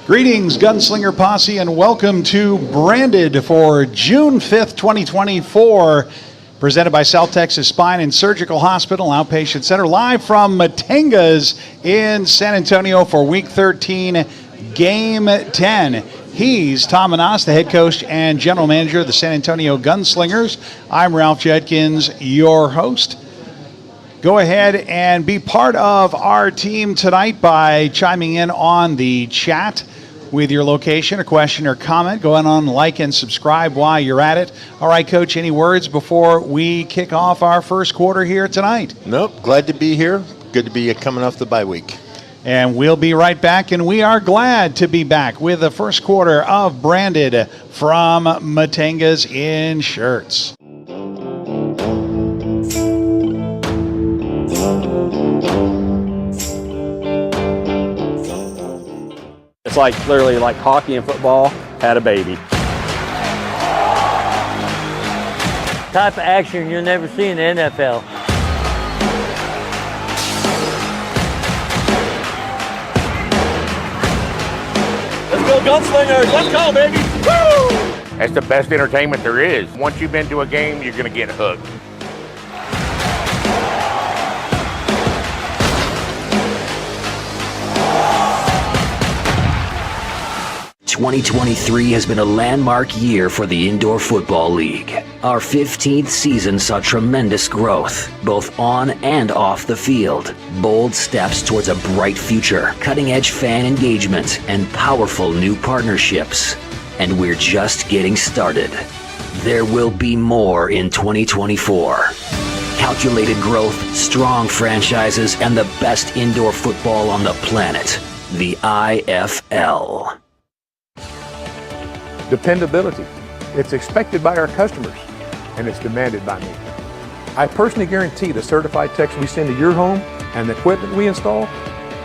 Greetings, Gunslinger Posse, and welcome to Branded for June 5th, 2024, presented by South Texas Spine and Surgical Hospital Outpatient Center, live from Matangas in San Antonio for Week 13, Game 10. He's Tom Manas, the head coach and general manager of the San Antonio Gunslingers. I'm Ralph Judkins, your host. Go ahead and be part of our team tonight by chiming in on the chat with your location, a question, or comment. Go on, like, and subscribe while you're at it. All right, Coach, any words before we kick off our first quarter here tonight? Nope, glad to be here. Good to be coming off the bye week. And we'll be right back, and we are glad to be back with the first quarter of Branded from Matangas in Shirts. It's like literally like hockey and football had a baby. Type of action you'll never see in the NFL. Let's go Gunslingers, let's go baby! Woo! That's the best entertainment there is. Once you've been to a game, you're gonna get hooked. 2023 has been a landmark year for the Indoor Football League. Our 15th season saw tremendous growth, both on and off the field. Bold steps towards a bright future, cutting-edge fan engagement, and powerful new partnerships. And we're just getting started. There will be more in 2024. Calculated growth, strong franchises, and the best indoor football on the planet. The IFL. Dependability. It's expected by our customers, and it's demanded by me. I personally guarantee the certified techs we send to your home and the equipment we install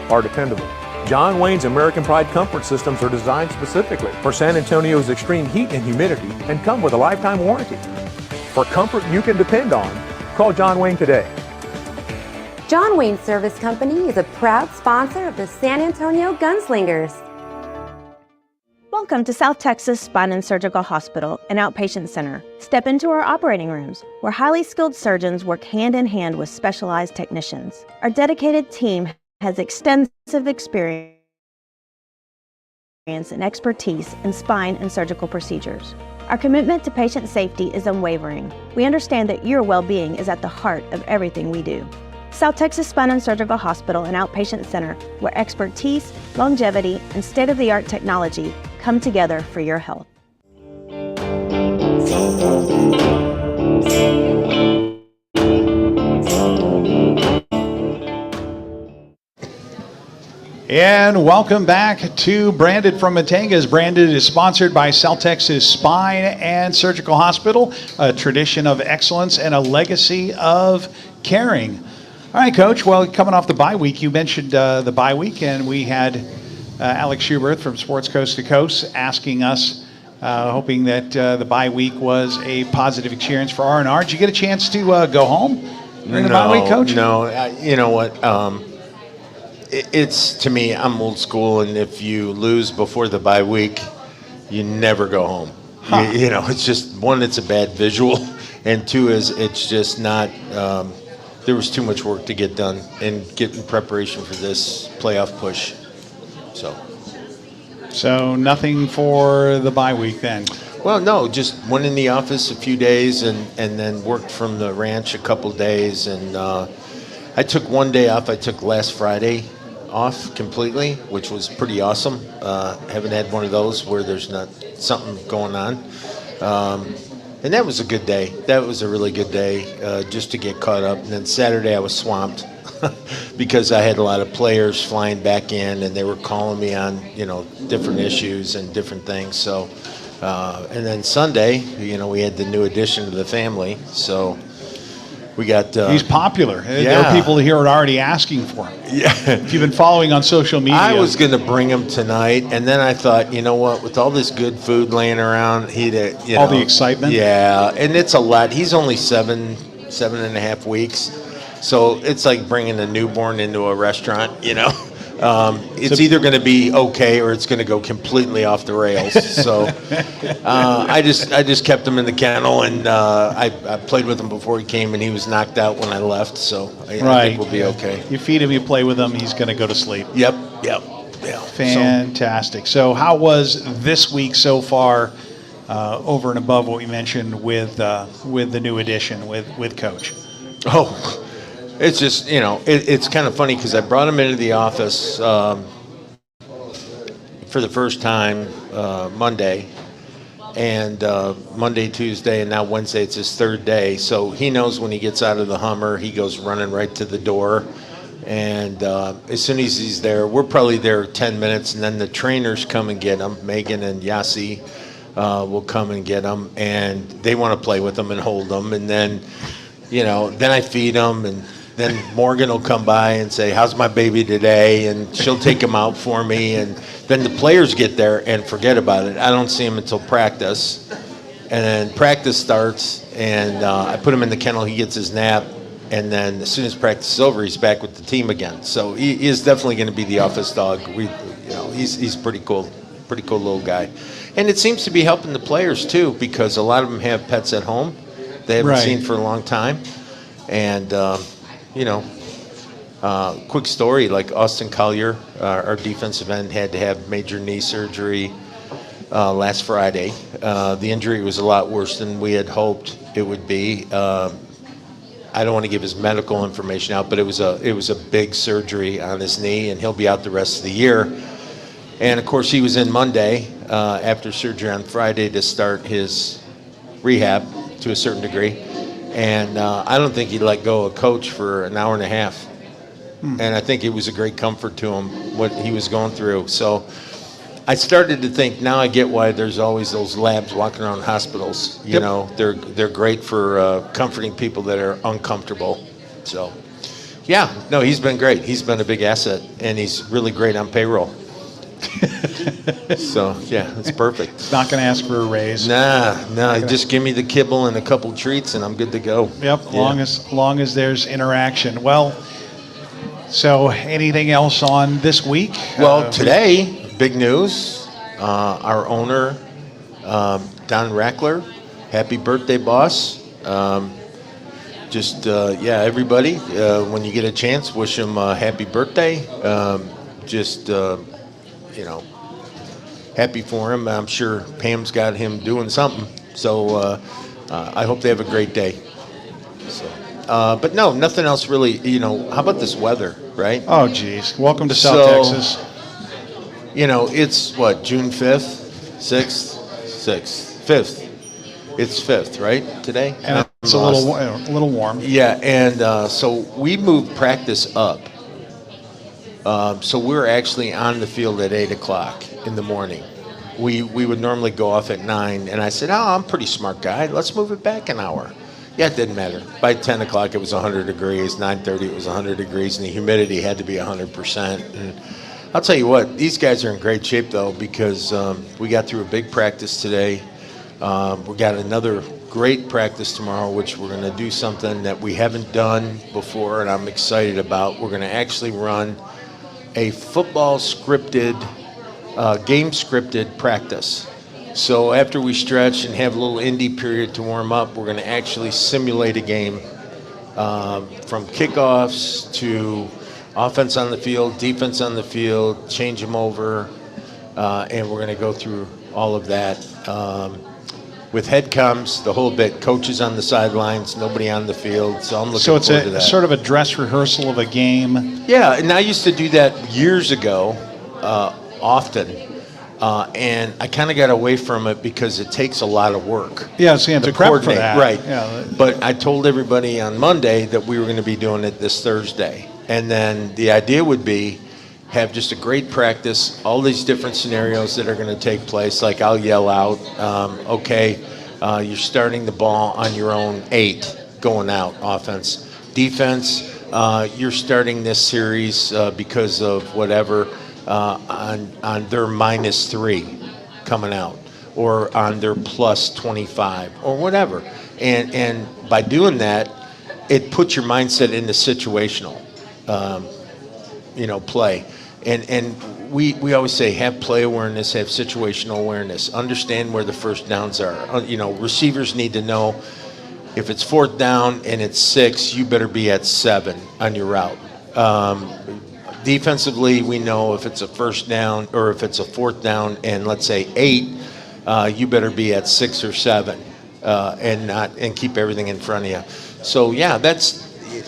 are dependable. John Wayne's American Pride comfort systems are designed specifically for San Antonio's extreme heat and humidity and come with a lifetime warranty. For comfort you can depend on, call John Wayne today. John Wayne Service Company is a proud sponsor of the San Antonio Gunslingers. Welcome to South Texas Spine and Surgical Hospital, an outpatient center. Step into our operating rooms, where highly skilled surgeons work hand in hand with specialized technicians. Our dedicated team has extensive experience and expertise in spine and surgical procedures. Our commitment to patient safety is unwavering. We understand that your well-being is at the heart of everything we do. South Texas Spine and Surgical Hospital, an outpatient center where expertise, longevity, and state-of-the-art technology come together for your health. And welcome back to Branded from Matangas. Branded is sponsored by South Texas Spine and Surgical Hospital, a tradition of excellence and a legacy of caring. All right, Coach. Well, coming off the bye week, you mentioned the bye week, and we had Alex Schubert from Sports Coast to Coast asking us, hoping that the bye week was a positive experience for R&R. Did you get a chance to go home during the bye week, Coach? No, you know what? It's, to me, I'm old school, and if you lose before the bye week, you never go home. Huh. You know, it's just, one, it's a bad visual, and two is it's just not, there was too much work to get done and get in preparation for this playoff push. So nothing for the bye week then? Well, no, just went in the office a few days and then worked from the ranch a couple days and I took one day off. I took last Friday off completely, which was pretty awesome. Haven't had one of those where there's not something going on. And that was a good day. That was a really good day just to get caught up. And then Saturday I was swamped because I had a lot of players flying back in, and they were calling me on, different issues and different things. So, and then Sunday, we had the new addition to the family. So we got. He's popular. Yeah. There are people here who are already asking for him. Yeah. If you've been following on social media. I was going to bring him tonight, and then I thought, you know what? With all this good food laying around, all the excitement. Yeah, and it's a lot. He's only 7.5 weeks, so it's like bringing a newborn into a restaurant. It's either going to be okay or it's going to go completely off the rails. So I just kept him in the kennel, and I played with him before he came, and he was knocked out when I left. So I think we'll be okay. You feed him, you play with him, he's going to go to sleep. Yep. Fantastic. So how was this week so far, over and above what we mentioned with the new addition with Coach? Oh. It's just, it's kind of funny because I brought him into the office for the first time Monday, and Monday, Tuesday, and now Wednesday. It's his third day. So he knows when he gets out of the Hummer, he goes running right to the door. And as soon as he's there, we're probably there 10 minutes, and then the trainers come and get him. Megan and Yassi will come and get him, and they want to play with him and hold him. And then, then I feed him, and then Morgan will come by and say, "How's my baby today?" And she'll take him out for me. And then the players get there and forget about it. I don't see him until practice. And then practice starts, and I put him in the kennel. He gets his nap. And then as soon as practice is over, he's back with the team again. So he is definitely going to be the office dog. He's pretty cool little guy. And it seems to be helping the players, too, because a lot of them have pets at home they haven't seen for a long time. And quick story, like Austin Collier, our defensive end, had to have major knee surgery last Friday. The injury was a lot worse than we had hoped it would be. I don't want to give his medical information out, but it was a big surgery on his knee, and he'll be out the rest of the year. And, of course, he was in Monday after surgery on Friday to start his rehab to a certain degree. And I don't think he'd let go of Coach for an hour and a half. And I think it was a great comfort to him, what he was going through. So I started to think, now I get why there's always those labs walking around hospitals. They're great for comforting people that are uncomfortable. So, he's been great. He's been a big asset, and he's really great on payroll. So, it's perfect. He's not going to ask for a raise. Nah, just give me the kibble and a couple treats, and I'm good to go. Yep, long as there's interaction. Well, so anything else on this week? Well, today, big news. Our owner, Don Rackler, happy birthday, boss. Everybody, when you get a chance, wish him a happy birthday. Happy for him. I'm sure Pam's got him doing something. So I hope they have a great day. So, but no, nothing else really. How about this weather, right? Oh, geez. Welcome to South Texas. It's what, June 5th, 6th, 5th. It's 5th, right, today? And it's a little warm. Yeah, and so we moved practice up. So we're actually on the field at 8 o'clock in the morning. We would normally go off at 9, and I said, I'm a pretty smart guy. Let's move it back an hour. Yeah, it didn't matter. By 10 o'clock, it was 100 degrees. 9:30, it was 100 degrees, and the humidity had to be 100%. And I'll tell you what, these guys are in great shape, though, because we got through a big practice today. We got another great practice tomorrow, which we're going to do something that we haven't done before, and I'm excited about. We're going to actually run a football scripted, game scripted practice. So after we stretch and have a little indie period to warm up, we're going to actually simulate a game from kickoffs to offense on the field, defense on the field, change them over, and we're going to go through all of that. with head comes the whole bit. Coaches on the sidelines, nobody on the field. So I'm looking So it's forward to that. sort of a dress rehearsal of a game. Yeah, and I used to do that years ago, often, and I kind of got away from it because it takes a lot of work. Yeah, so you have to prep for that. Right. Yeah. But I told everybody on Monday that we were going to be doing it this Thursday, and then the idea would be have just a great practice, all these different scenarios that are going to take place. Like I'll yell out, okay, you're starting the ball on your own 8 going out, offense. Defense, you're starting this series because of whatever on their -3 coming out, or on their +25 or whatever. And by doing that, it puts your mindset into situational, play. And we always say have play awareness, have situational awareness, understand where the first downs are. Receivers need to know if it's 4th down and it's 6, you better be at 7 on your route. Defensively, we know if it's a 1st down or if it's a 4th down and let's say 8, you better be at 6 or 7 and keep everything in front of you. So yeah,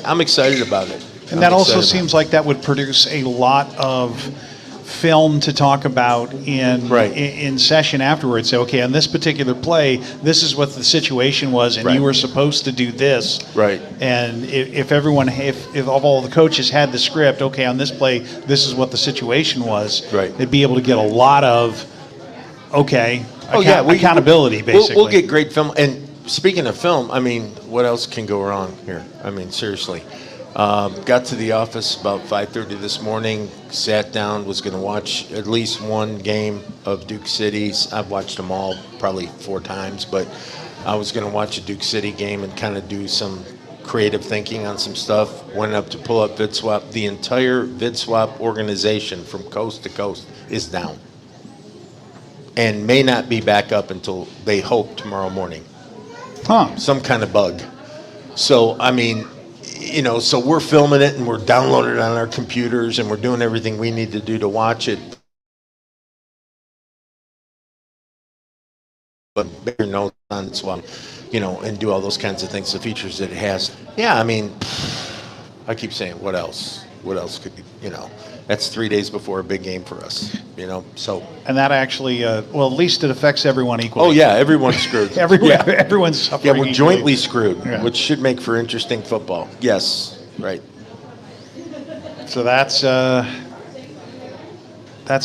I'm excited about it. And that also seems like that would produce a lot of film to talk about in session afterwards. Say, okay, on this particular play, this is what the situation was, and you were supposed to do this. Right. And if all the coaches had the script, okay, on this play, this is what the situation was. Right. They'd be able to get a lot of accountability, basically. We'll get great film. And speaking of film, I mean, what else can go wrong here? I mean, seriously. Got to the office about 5:30 this morning, sat down, was going to watch at least one game of Duke City's. I've watched them all probably 4 times, but I was going to watch a Duke City game and kind of do some creative thinking on some stuff. Went up to pull up VidSwap. The entire VidSwap organization from coast to coast is down and may not be back up until they hope tomorrow morning. Some kind of bug. So, I mean, so we're filming it and we're downloading it on our computers and we're doing everything we need to do to watch it. But bigger notes on its one, and do all those kinds of things, the features that it has. Yeah, I mean, I keep saying, what else? What else could that's 3 days before a big game for us, so. And that actually, at least it affects everyone equally. Oh yeah, everyone's screwed. Everyone's suffering. Yeah, we're jointly screwed, which should make for interesting football. Yes, right. So that's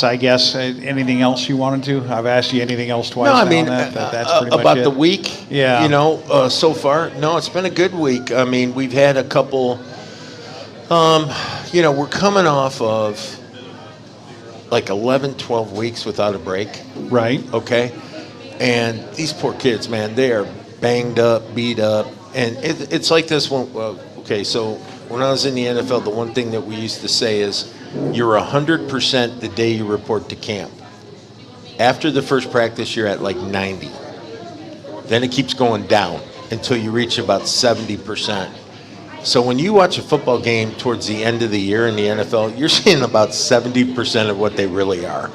I guess, anything else you wanted to? I've asked you anything else twice. No, I mean, that's pretty much about it. the week. Yeah. So far, no, it's been a good week. I mean, we've had a couple. We're coming off of like 11, 12 weeks without a break. Right. Okay. And these poor kids, man, they are banged up, beat up. And it's like this one. Okay, so when I was in the NFL, the one thing that we used to say is you're 100% the day you report to camp. After the first practice, you're at like 90. Then it keeps going down until you reach about 70%. So when you watch a football game towards the end of the year in the NFL, you're seeing about 70% of what they really are.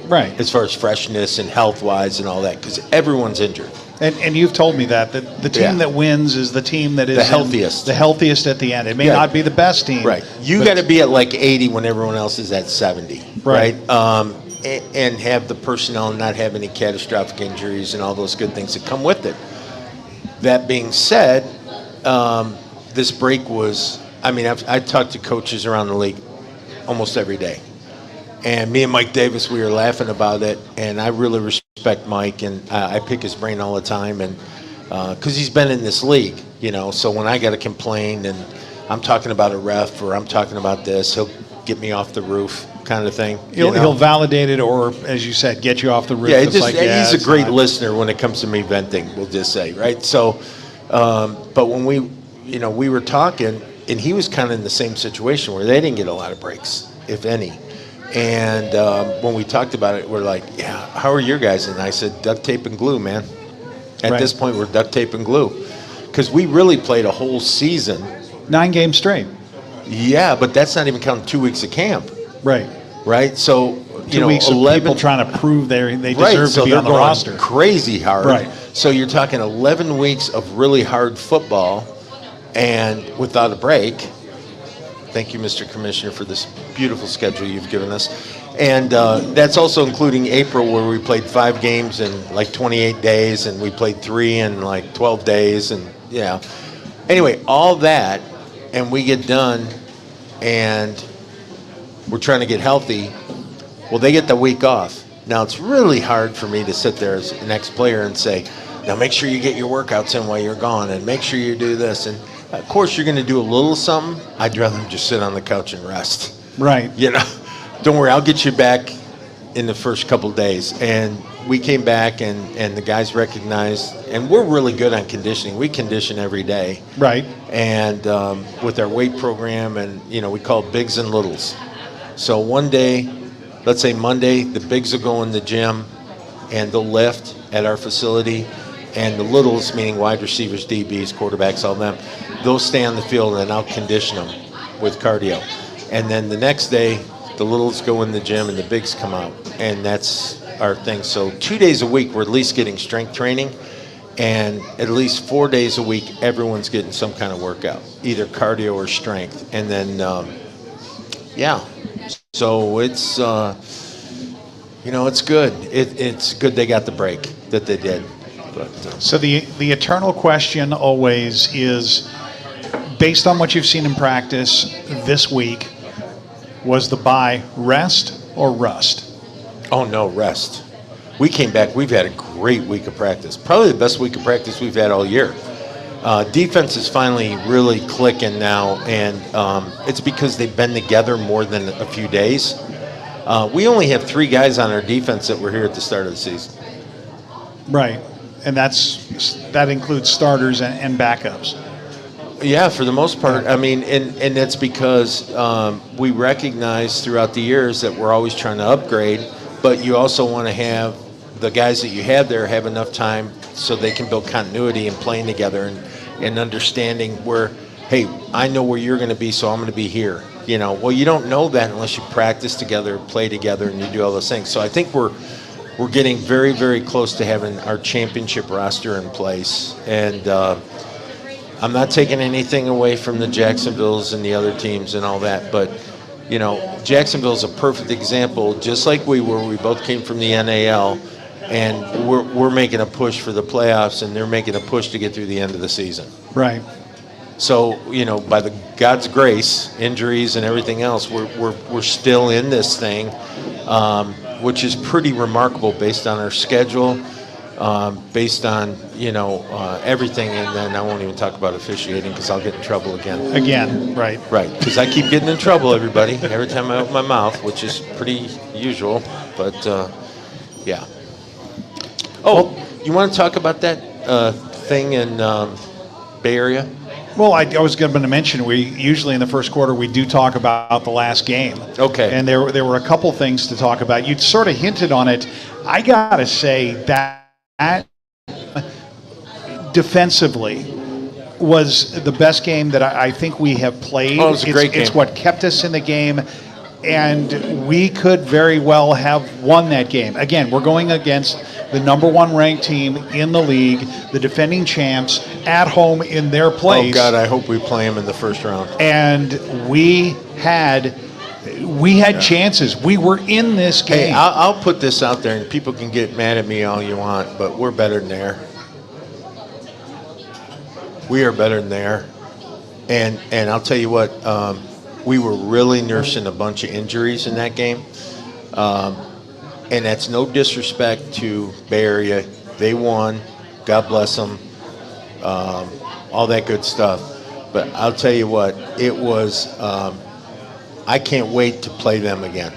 Right. As far as freshness and health-wise and all that, because everyone's injured. And you've told me that the team that wins is the team that is the healthiest. The healthiest at the end. It may not be the best team. Right. You got to be at like 80 when everyone else is at 70. Right. And have the personnel and not have any catastrophic injuries and all those good things that come with it. That being said, this break was, I talked to coaches around the league almost every day. And me and Mike Davis, we were laughing about it. And I really respect Mike, and I pick his brain all the time. And because he's been in this league, so when I got to complain and I'm talking about a ref or I'm talking about this, he'll get me off the roof kind of thing. He'll validate it, or, as you said, get you off the roof. Yeah, he's a great listener when it comes to me venting, we'll just say, right? So, but when we were talking, and he was kind of in the same situation where they didn't get a lot of breaks, if any. And when we talked about it, we're like, yeah, how are your guys? And I said, duct tape and glue, man. At this point, we're duct tape and glue. Because we really played a whole season. 9 games straight. Yeah, but that's not even counting 2 weeks of camp. Right? So, 2 weeks 11 of people trying to prove they deserve to be on the roster. Crazy hard. Right. So you're talking 11 weeks of really hard football and without a break. Thank you, Mr. Commissioner, for this beautiful schedule you've given us. And that's also including April, where we played 5 games in like 28 days, and we played 3 in like 12 days. And yeah. Anyway, all that, and we get done, and we're trying to get healthy. Well, they get the week off. Now, it's really hard for me to sit there as an ex-player and say, now make sure you get your workouts in while you're gone, and make sure you do this. And, of course, you're going to do a little something. I'd rather just sit on the couch and rest. Right. You know, don't worry, I'll get you back in the first couple days. And we came back, and the guys recognized, and we're really good on conditioning. We condition every day. Right. And with our weight program, and, you know, we call it bigs and littles. So one day, let's say Monday, the bigs will go in the gym, and they'll lift at our facility. And the littles, meaning wide receivers, DBs, quarterbacks, all them, they'll stay on the field, and I'll condition them with cardio. And then the next day, the littles go in the gym and the bigs come out. And that's our thing. So 2 days a week, we're at least getting strength training. And at least 4 days a week, everyone's getting some kind of workout, either cardio or strength. And then, yeah. So it's, you know, it's good. It's good they got the break that they did. But, So the eternal question always is, based on what you've seen in practice this week, was the bye rest or rust? oh, no, rest. We came back. We've had a great week of practice. Probably the best week of practice we've had all year. Defense is finally really clicking now, and it's because they've been together more than a few days. We only have 3 guys on our defense that were here at the start of the season. Right. And that includes starters and backups. Yeah, for the most part. I mean, and that's because we recognize throughout the years that we're always trying to upgrade, but you also want to have the guys that you have there have enough time so they can build continuity and playing together and understanding where, hey, I know where you're going to be, so I'm going to be here. You know, well, you don't know that unless you practice together, play together, and you do all those things. So I think we're getting very, very close to having our championship roster in place. And I'm not taking anything away from the Jacksonvilles and the other teams and all that, but, you know, Jacksonville's a perfect example, just like we were. We both came from the NAL, and we're making a push for the playoffs, and they're making a push to get through the end of the season. Right. So, you know, by God's grace, injuries and everything else, we're still in this thing, which is pretty remarkable based on our schedule, based on, you know, everything. And then I won't even talk about officiating because I'll get in trouble again. Again, right. Right, because I keep getting in trouble, everybody, every time I open my mouth, which is pretty usual. But, yeah. Oh, you want to talk about that thing in Bay Area? Well, I was going to mention, we usually in the first quarter we do talk about the last game. Okay. And there were a couple things to talk about. You'd sort of hinted on it. I got to say that defensively was the best game that I think we have played. Oh, it was a great game. It's what kept us in the game, and we could very well have won that game. Again, we're going against the number 1 ranked team in the league, the defending champs, at home in their place. Oh, God, I hope we play them in the first round. And we had chances. We were in this game. Hey, I'll put this out there, and people can get mad at me all you want, but we're better than there. We are better than there. And I'll tell you what, we were really nursing a bunch of injuries in that game. And that's no disrespect to Bay Area. They won. God bless them. All that good stuff. But I'll tell you what, it was, I can't wait to play them again.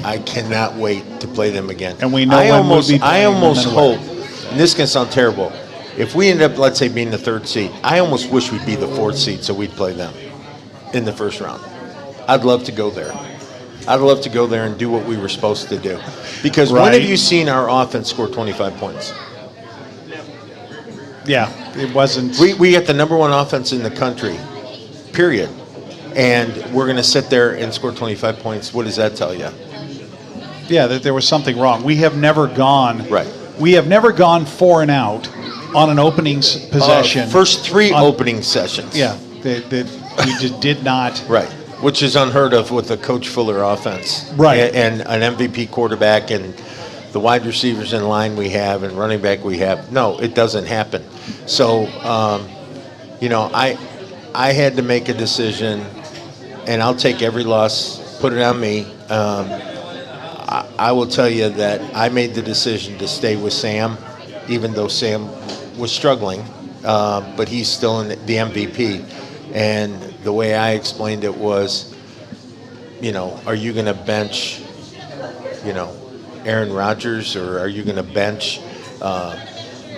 I cannot wait to play them again. And we know I when we'll be I playing almost them hope, anyway. and this can sound terrible, if we end up, let's say, being the 3rd seed, I almost wish we'd be the 4th seed so we'd play them in the first round. I'd love to go there. I'd love to go there and do what we were supposed to do. Because when have you seen our offense score 25 points? Yeah, it wasn't. We got the number 1 offense in the country, period. And we're going to sit there and score 25 points. What does that tell you? Yeah, that there was something wrong. We have never gone Right. we have never gone 4 and out on an opening possession. First 3 on- opening sessions. Yeah, that we just did not. Right, which is unheard of with a Coach Fuller offense. Right. And an MVP quarterback and the wide receivers in line we have and running back we have. No, it doesn't happen. So, I had to make a decision, and I'll take every loss, put it on me. I will tell you that I made the decision to stay with Sam, even though Sam was struggling, but he's still in the MVP. And the way I explained it was, are you going to bench, Aaron Rodgers, or are you going to bench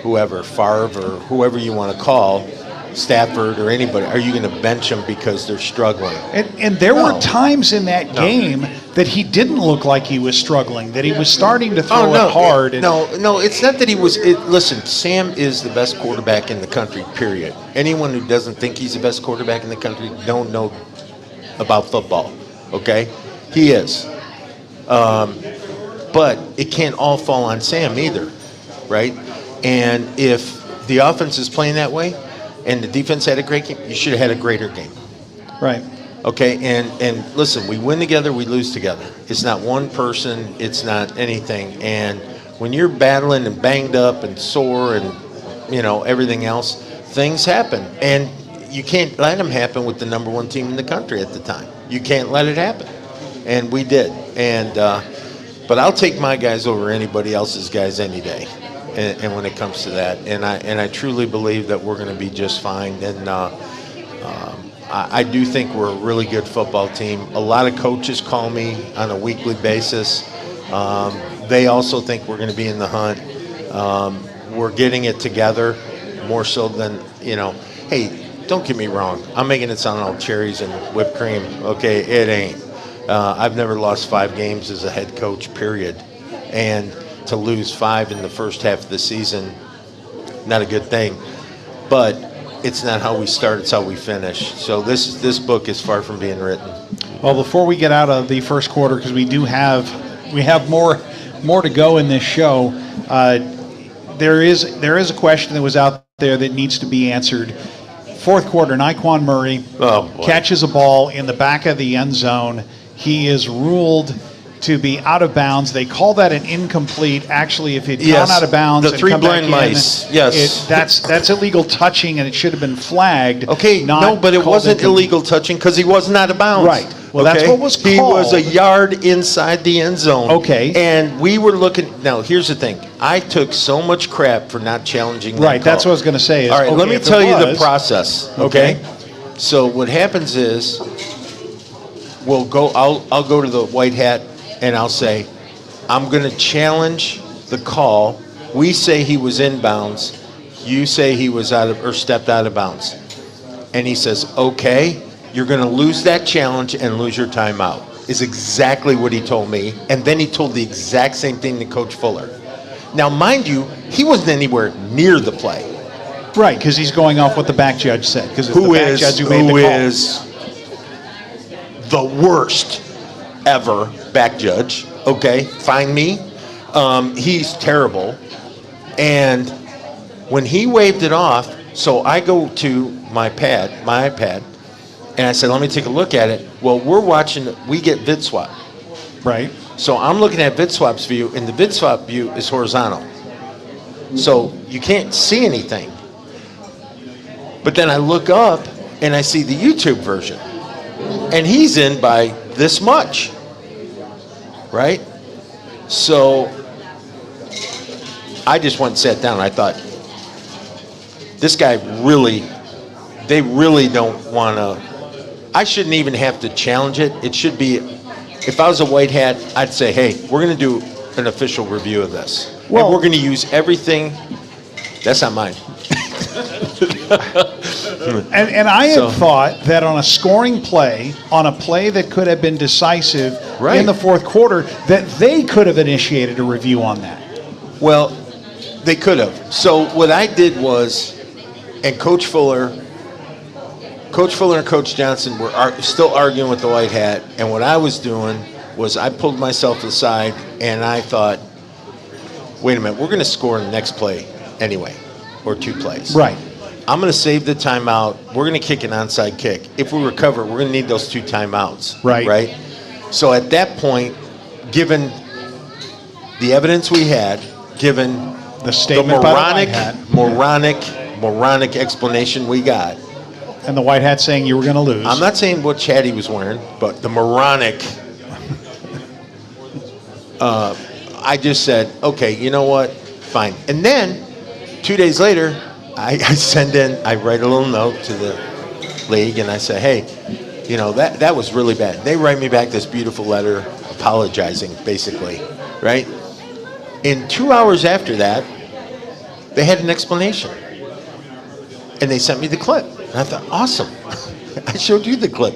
whoever, Favre, or whoever you want to call, Stafford or anybody? Are you going to bench them because they're struggling? And there were times in that game that he didn't look like he was struggling, that he was starting to throw it hard. No, it's not that he was. Listen, Sam is the best quarterback in the country, period. Anyone who doesn't think he's the best quarterback in the country don't know about football, okay? He is. But it can't all fall on Sam either, right? And if the offense is playing that way and the defense had a great game, you should have had a greater game. Right. Okay, and listen, we win together, we lose together. It's not one person, it's not anything. And when you're battling and banged up and sore and, everything else, things happen. And you can't let them happen with the number 1 team in the country at the time. You can't let it happen. And we did. And but I'll take my guys over anybody else's guys any day. And when it comes to that, and I truly believe that we're going to be just fine. And I do think we're a really good football team. A lot of coaches call me on a weekly basis. They also think we're going to be in the hunt. We're getting it together more so than, hey, don't get me wrong. I'm making it sound all cherries and whipped cream. Okay, it ain't. I've never lost 5 games as a head coach, period. And to lose 5 in the first half of the season, not a good thing. But it's not how we start, it's how we finish. So this book is far from being written. Well, before we get out of the first quarter, because we have more to go in this show, there is a question that was out there that needs to be answered. Fourth quarter, Naquan Murray catches a ball in the back of the end zone. He is ruled to be out of bounds. They call that an incomplete. Actually, if he'd gone out of bounds, the 3 blind mice. Yes, that's illegal touching, and it should have been flagged. Okay, but it wasn't illegal touching because he wasn't out of bounds. Right. Well, that's what was called. He was a yard inside the end zone. Okay. And we were looking. Now, here's the thing. I took so much crap for not challenging that Right. call. That's what I was going to say. All right. Let me tell you the process. Okay. So what happens is, we'll go. I'll go to the white hat. And I'll say, I'm going to challenge the call. We say he was in bounds. You say he was stepped out of bounds. And he says, okay, you're going to lose that challenge and lose your timeout, is exactly what he told me. And then he told the exact same thing to Coach Fuller. Now, mind you, he wasn't anywhere near the play. Right, because he's going off what the back judge said. Because it's the back judge who made the call. Who is the worst ever back judge, okay, find me. He's terrible. And when he waved it off, so I go to my iPad, and I said, let me take a look at it. Well, we get VidSwap. Right. So I'm looking at VidSwap's view, and the VidSwap view is horizontal. So you can't see anything. But then I look up, and I see the YouTube version. And he's in by this much, right? So I just went and sat down. I thought, this guy they really don't want to. I shouldn't even have to challenge it. It should be, if I was a white hat, I'd say, hey, we're going to do an official review of this. Well, and we're going to use everything. That's not mine. And I had thought that on a scoring play, on a play that could have been decisive in the fourth quarter, that they could have initiated a review on that. Well, they could have. So what I did was, and Coach Fuller and Coach Johnson were still arguing with the white hat, and what I was doing was I pulled myself aside and I thought, wait a minute, we're going to score in the next play anyway, or 2 plays. Right. I'm going to save the timeout. We're going to kick an onside kick. If we recover, we're going to need those 2 timeouts. Right. Right? So at that point, given the evidence we had, given The statement by the White Hat. moronic explanation we got, And the White Hat saying you were going to lose. I'm not saying what Chatty was wearing, but the moronic. I just said, okay, you know what? Fine. And then 2 days later, I write a little note to the league, and I say, hey, you know, that was really bad. They write me back this beautiful letter apologizing, basically, right? In 2 hours after that, they had an explanation. And they sent me the clip. And I thought, awesome. I showed you the clip.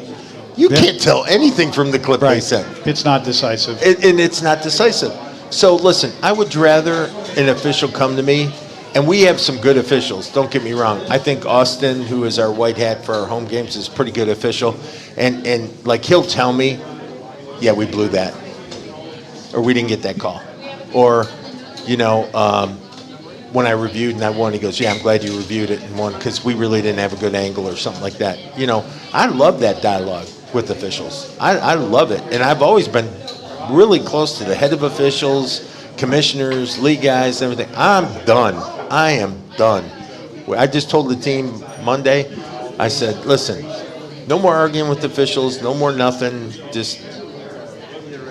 You can't tell anything from the clip they sent. It's not decisive. And it's not decisive. So listen, I would rather an official come to me, and we have some good officials, don't get me wrong. I think Austin, who is our white hat for our home games, is a pretty good official. And like he'll tell me, yeah, we blew that. Or we didn't get that call. Or, you know, when I reviewed and I won, he goes, yeah, I'm glad you reviewed it and won because we really didn't have a good angle or something like that. You know, I love that dialogue with officials. I love it. And I've always been really close to the head of officials, commissioners, league guys, everything. I'm done. I am done. I just told the team Monday, I said, listen, no more arguing with officials, no more nothing, just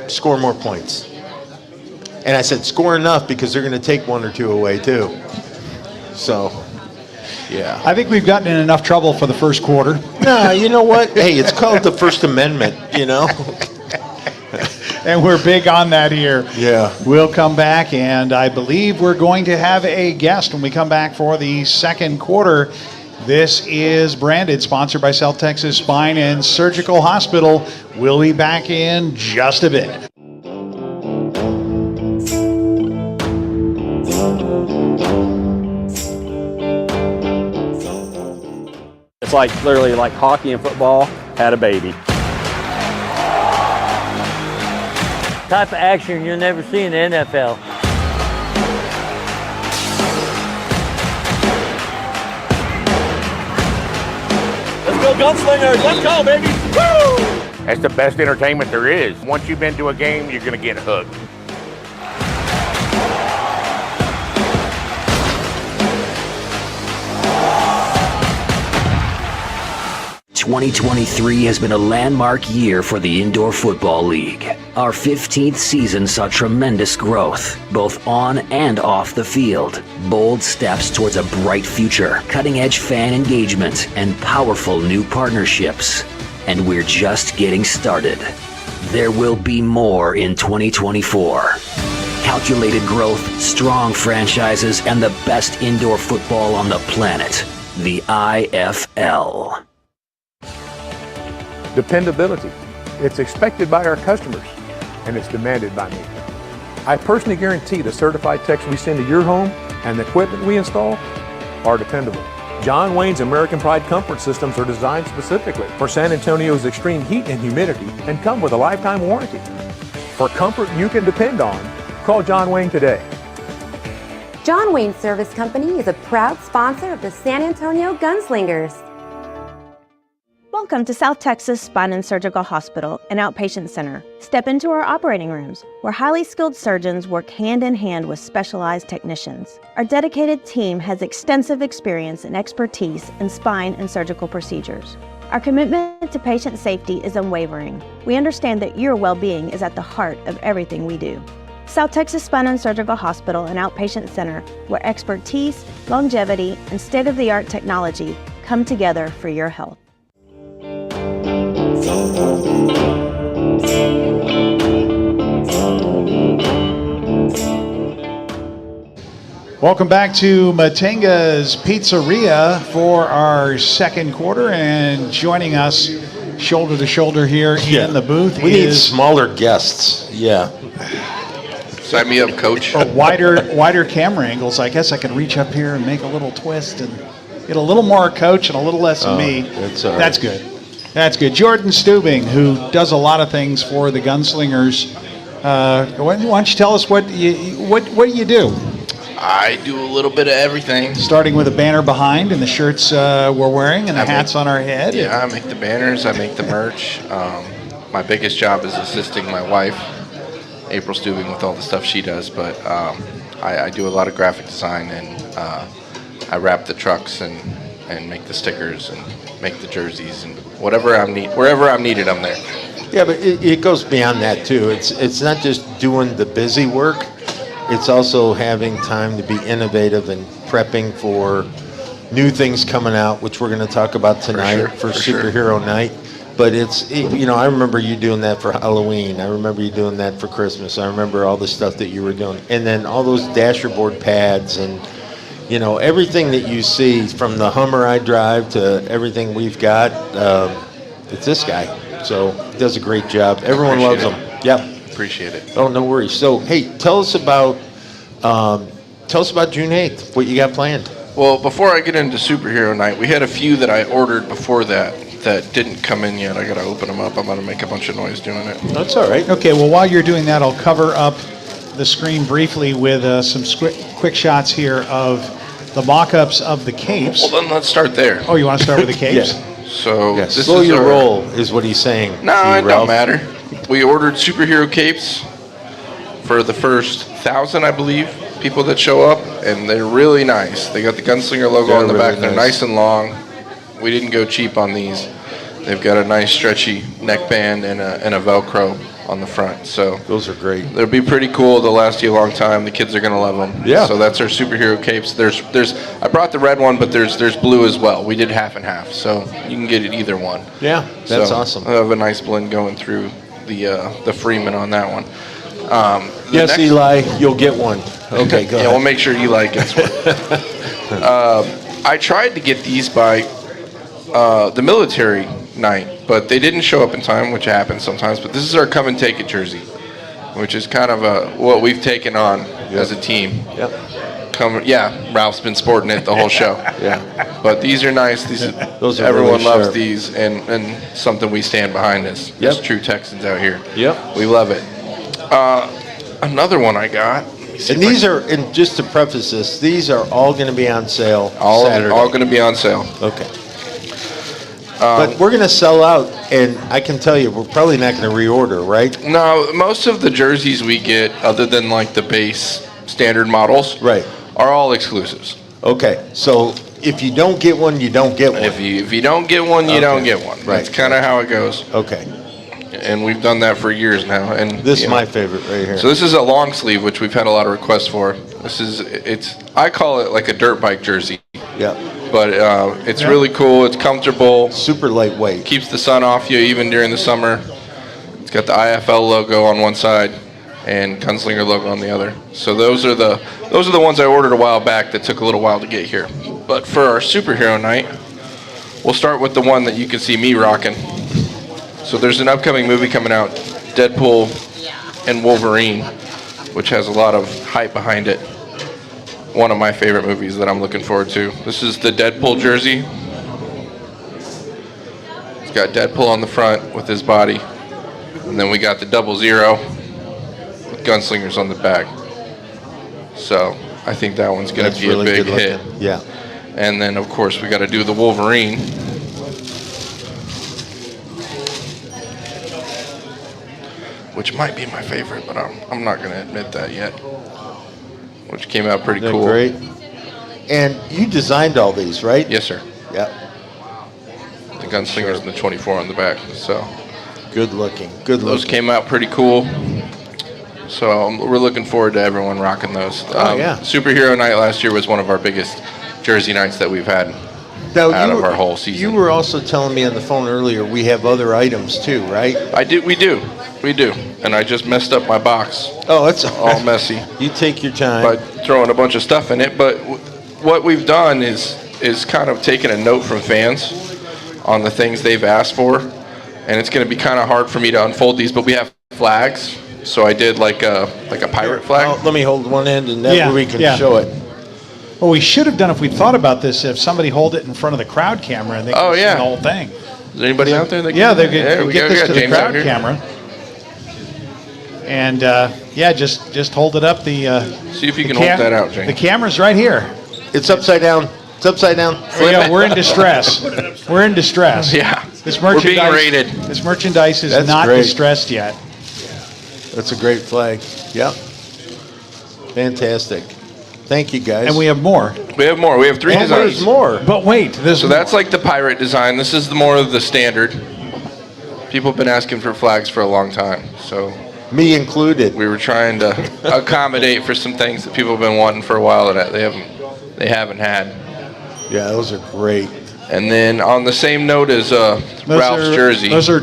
score more points. And I said, score enough because they're going to take 1 or 2 away too. So, yeah. I think we've gotten in enough trouble for the first quarter. Nah, you know what? Hey, it's called the First Amendment, you know? And we're big on that here. Yeah. We'll come back, and I believe we're going to have a guest when we come back for the second quarter. This is Branded, sponsored by South Texas Spine and Surgical Hospital. We'll be back in just a bit. It's like literally like hockey and football had a baby. Type of action you'll never see in the NFL. Let's go gunslinger. Let's go, baby. Woo! That's the best entertainment there is. Once you've been to a game, you're going to get hooked. "2023 has been a landmark year for the Indoor Football League. Our 15th season saw tremendous growth, both on and off the field. Bold steps towards a bright future, cutting-edge fan engagement, and powerful new partnerships. And we're just getting started. There will be more in 2024. Calculated growth, strong franchises, and the best indoor football on the planet. The IFL. Dependability. It's expected by our customers, and it's demanded by me. I personally guarantee the certified techs we send to your home and the equipment we install are dependable. John Wayne's American Pride comfort systems are designed specifically for San Antonio's extreme heat and humidity and come with a lifetime warranty. For comfort you can depend on, call John Wayne today. John Wayne Service Company is a proud sponsor of the San Antonio Gunslingers. Welcome to South Texas Spine and Surgical Hospital, an outpatient center. Step into our operating rooms, where highly skilled surgeons work hand in hand with specialized technicians. Our dedicated team has extensive experience and expertise in spine and surgical procedures. Our commitment to patient safety is unwavering. We understand that your well-being is at the heart of everything we do. South Texas Spine and Surgical Hospital, an outpatient center where expertise, longevity, and state-of-the-art technology come together for your health. Welcome back to Matenga's Pizzeria for our second quarter, and joining us shoulder to shoulder here in the booth we need smaller guests. Yeah. Sign me up, coach. or wider camera angles. I guess I can reach up here and make a little twist and get a little more coach and a little less of me. That's all right. That's good. That's good. Jordan Stubing, who does a lot of things for the Gunslingers, Why don't you tell us what you do? I do a little bit of everything. Starting with a banner behind and the shirts we're wearing and the hats on our head. Yeah, I make the banners. I make the merch. My biggest job is assisting my wife, April Stubing, with all the stuff she does. But I do a lot of graphic design, and I wrap the trucks and make the stickers and make the jerseys and wherever I'm needed, I'm there. Yeah, but it goes beyond that too. It's not just doing the busy work. It's also having time to be innovative and prepping for new things coming out, which we're going to talk about tonight for Superhero Night. But I remember you doing that for Halloween. I remember you doing that for Christmas. I remember all the stuff that you were doing. And then all those dasher board pads and, everything that you see from the Hummer I drive to everything we've got, it's this guy. So he does a great job. Everyone loves him. Yep. Appreciate it. Oh, no worries. So, hey, tell us about June 8th, what you got planned. Well, before I get into Superhero Night, we had a few that I ordered before that didn't come in yet. I got to open them up. I'm going to make a bunch of noise doing it. That's all right. Okay, well, while you're doing that, I'll cover up the screen briefly with some quick shots here of the mock-ups of the capes. Well, then let's start there. Oh, you want to start with the capes? Yeah. So this slow is your roll is what he's saying. No, it Ralph. don't matter. We ordered superhero capes for the first 1,000, I believe, people that show up, and they're really nice. They got the Gunslinger logo on the back. They're nice and long. We didn't go cheap on these. They've got a nice stretchy neckband and a Velcro on the front. So those are great. They'll be pretty cool. They'll last you a long time. The kids are gonna love them. Yeah. So that's our superhero capes. There's I brought the red one, but there's blue as well. We did half and half, so you can get it either one. Yeah, that's awesome. I have a nice blend going through the Freeman on that one. Yes, Eli, you'll get one. Okay, go ahead. Yeah, we'll make sure Eli gets one. I tried to get these by the military night, but they didn't show up in time, which happens sometimes. But this is our come and take it jersey, which is kind of what we've taken on as a team. Yep. Ralph's been sporting it the whole show. Yeah. But these are nice. Those are everyone really loves sharp. these, and something we stand behind as true Texans out here. Yep. We love it. Another one I got. And these are, and just to preface this, these are all going to be on sale Saturday. All going to be on sale. Okay. But we're going to sell out, and I can tell you, we're probably not going to reorder, right? No, most of the jerseys we get, other than like the base standard models, Right. are all exclusives. Okay, so if you don't get one, you don't get one. If you don't get one, you don't get one. Right. That's kind of how it goes. Okay. And we've done that for years now. And This is my favorite right here. So this is a long sleeve, which we've had a lot of requests for. I call it like a dirt bike jersey. Yeah. But it's really cool. It's comfortable. Super lightweight. Keeps the sun off you even during the summer. It's got the IFL logo on one side and Gunslinger logo on the other. So those are the ones I ordered a while back that took a little while to get here. But for our superhero night, we'll start with the one that you can see me rocking. So there's an upcoming movie coming out, Deadpool and Wolverine, which has a lot of hype behind it. One of my favorite movies that I'm looking forward to. This is the Deadpool jersey. It's got Deadpool on the front with his body. And then we got the 00 with Gunslingers on the back. So I think that one's going to be really a big good hit. looking. Yeah. And then, of course, we got to do the Wolverine. Which might be my favorite, but I'm not going to admit that yet. Which came out pretty cool. Great. And you designed all these, right? Yes, sir. Yeah. The Gunslingers and the 24 on the back. So good looking. Good looking. those came out pretty cool. So we're looking forward to everyone rocking those. Yeah. Superhero Night last year was one of our biggest jersey nights that we've had out of our whole season. You were also telling me on the phone earlier we have other items too, right? We do. And I just messed up my box. Oh, it's all messy. You take your time. By throwing a bunch of stuff in it. But what we've done is kind of taken a note from fans on the things they've asked for. And it's going to be kind of hard for me to unfold these, but we have flags. So I did like a pirate flag. Oh, let me hold one end and that way we can show it. Well, we should have done, if we thought about this, if somebody hold it in front of the crowd camera and they could see the whole thing. Is there anybody out there that they could get this to the James crowd camera. And yeah, just hold it up. The See if you can hold that out, Jane. The camera's right here. It's upside down. It's upside down. There we go. We're in distress. We're in distress. Yeah. This We're being merchandise, rated. This merchandise is That's not great. distressed yet. That's a great flag. Yep. Fantastic. Thank you, guys. And we have more. We have more. We have 3 And designs. there's more. But wait, So that's like the pirate design. This is more of the standard. People have been asking for flags for a long time, so Me included. we were trying to accommodate for some things that people have been wanting for a while that they haven't had. Yeah, those are great. And then on the same note as Ralph's jersey. Those are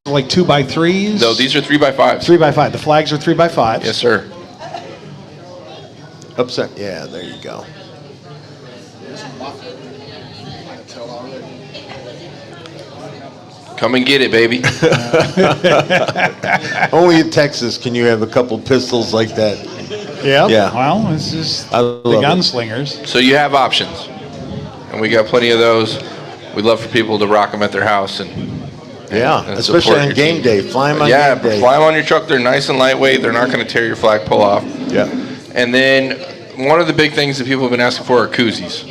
like 2x3s. No, these are 3x5s. 3x5. The flags are 3x5s. Yes, sir. Upset. Yeah, there you go. Come and get it, baby. Only in Texas can you have a couple pistols like that. Yep. Yeah. Well, this is I the love it. gunslingers. So you have options, and we got plenty of those. We'd love for people to rock them at their house and Yeah, and especially support on your game team. day. Fly them on Yeah, game day. fly them on your truck. They're nice and lightweight. They're not going to tear your flagpole off. Yeah. And then one of the big things that people have been asking for are koozies.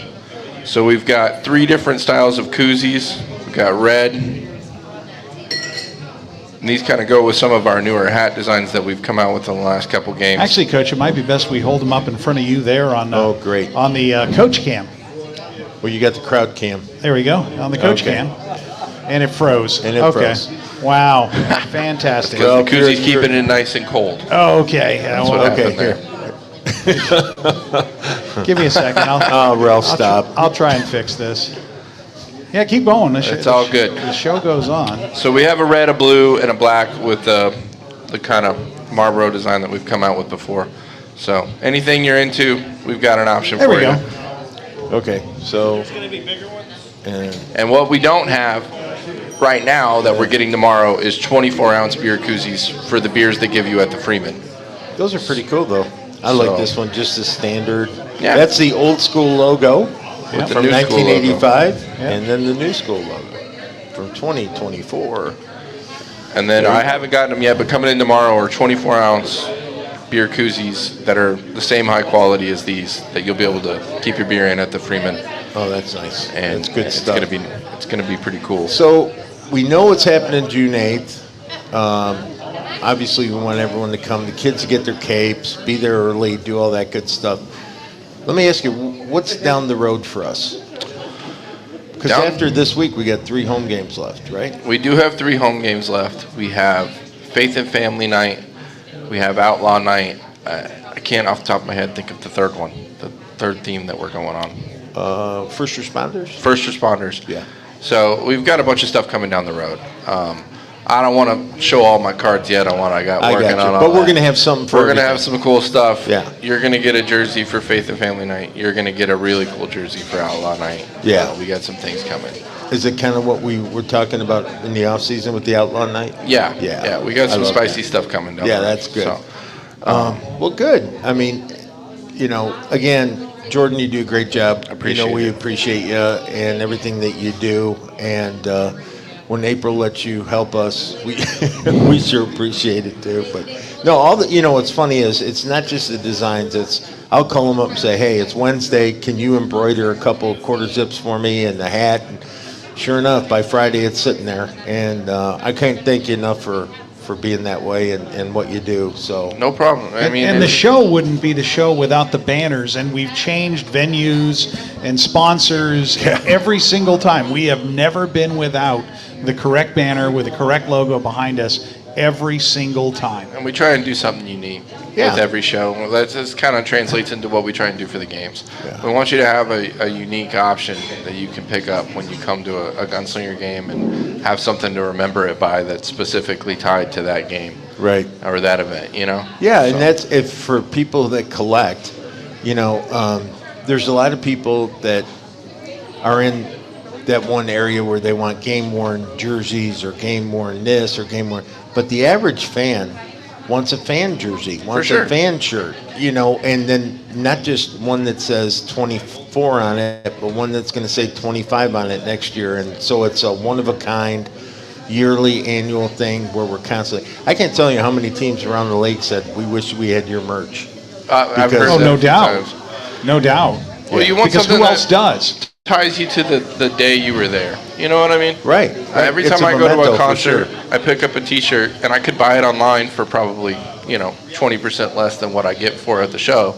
So we've got 3 different styles of koozies. We've got red. And these kind of go with some of our newer hat designs that we've come out with in the last couple games. Actually, Coach, it might be best we hold them up in front of you there on. Oh, great. On the coach cam. Well, you got the crowd cam. There we go. On the coach Okay. cam. And it froze. And it okay. froze. Wow. Fantastic. Because the you're- koozie's keeping it nice and cold. Oh, okay. Yeah, That's well, what Okay, happened there. give me a second. Oh, Ralph, stop. I'll try and fix this. Yeah, keep going. It's all good. The show goes on. So we have a red, a blue, and a black with the kind of Marlboro design that we've come out with before. So anything you're into, we've got an option There for we you. go. Okay, so. And what we don't have right now that we're getting tomorrow is 24-ounce beer koozies for the beers they give you at the Freeman. Those are pretty cool, though. I like So- this one, just the standard. Yeah. That's the old school logo With the from new school logo. 1985, Yeah. and then the new school logo from 2024. And then I haven't gotten them yet, but coming in tomorrow are 24-ounce beer koozies that are the same high quality as these that you'll be able to keep your beer in at the Freeman. Oh, that's nice. And that's good stuff. It's gonna be pretty cool. So we know what's happening June 8th. Obviously, we want everyone to come. The kids to get their capes, be there early, do all that good stuff. Let me ask you, what's down the road for us? Because Down- after this week, we got 3 home games left, right? We do have 3 home games left. We have Faith and Family Night. We have Outlaw Night. I can't off the top of my head think of the third one, the third theme that we're going on. First responders? First responders. Yeah. So we've got a bunch of stuff coming down the road. I don't want to show all my cards yet on what I got working got you. on. all But we're that. going to have something for We're going to everything. have some cool stuff. Yeah. You're going to get a jersey for Faith and Family Night. You're going to get a really cool jersey for Outlaw Night. Yeah. We got some things coming. Is it kind of what we were talking about in the off season with the Outlaw Night? Yeah. Yeah. Yeah. We got I some love spicy that. stuff coming down Yeah, the road. that's good. So, Well, good. I mean, again, Jordan, you do a great job. Appreciate we it. appreciate you and everything that you do. And when April lets you help us, we we sure appreciate it too. But no, what's funny is it's not just the designs. I'll call them up and say, hey, it's Wednesday. Can you embroider a couple of quarter zips for me and the hat? And sure enough, by Friday it's sitting there. And I can't thank you enough for being that way and what you do. So no problem. I mean, And the show wouldn't be the show without the banners, and we've changed venues and sponsors every single time. We have never been without the correct banner with the correct logo behind us every single time. and we try and do something unique Yeah. with every show. Well, that just kind of translates into what we try and do for the games. Yeah. We want you to have a unique option that you can pick up when you come to a gunslinger game and have something to remember it by that's specifically tied to that game right. or that event, Yeah, and So- that's if for people that collect, there's a lot of people that are in that one area where they want game-worn jerseys or game-worn this or game-worn, but the average fan wants a fan jersey, wants sure. a fan shirt, and then not just one that says 24 on it, but one that's going to say 25 on it next year, and so it's a one-of-a-kind yearly annual thing where we're constantly. I can't tell you how many teams around the lake said we wish we had your merch. I've heard Oh, that no a few doubt. times. No doubt. Well, you want Because something who else that does? ties you to the day you were there. You know what I mean? Right. Every It's time a I go to memento a for concert, sure. I pick up a T-shirt, and I could buy it online for probably 20% less than what I get for it at the show.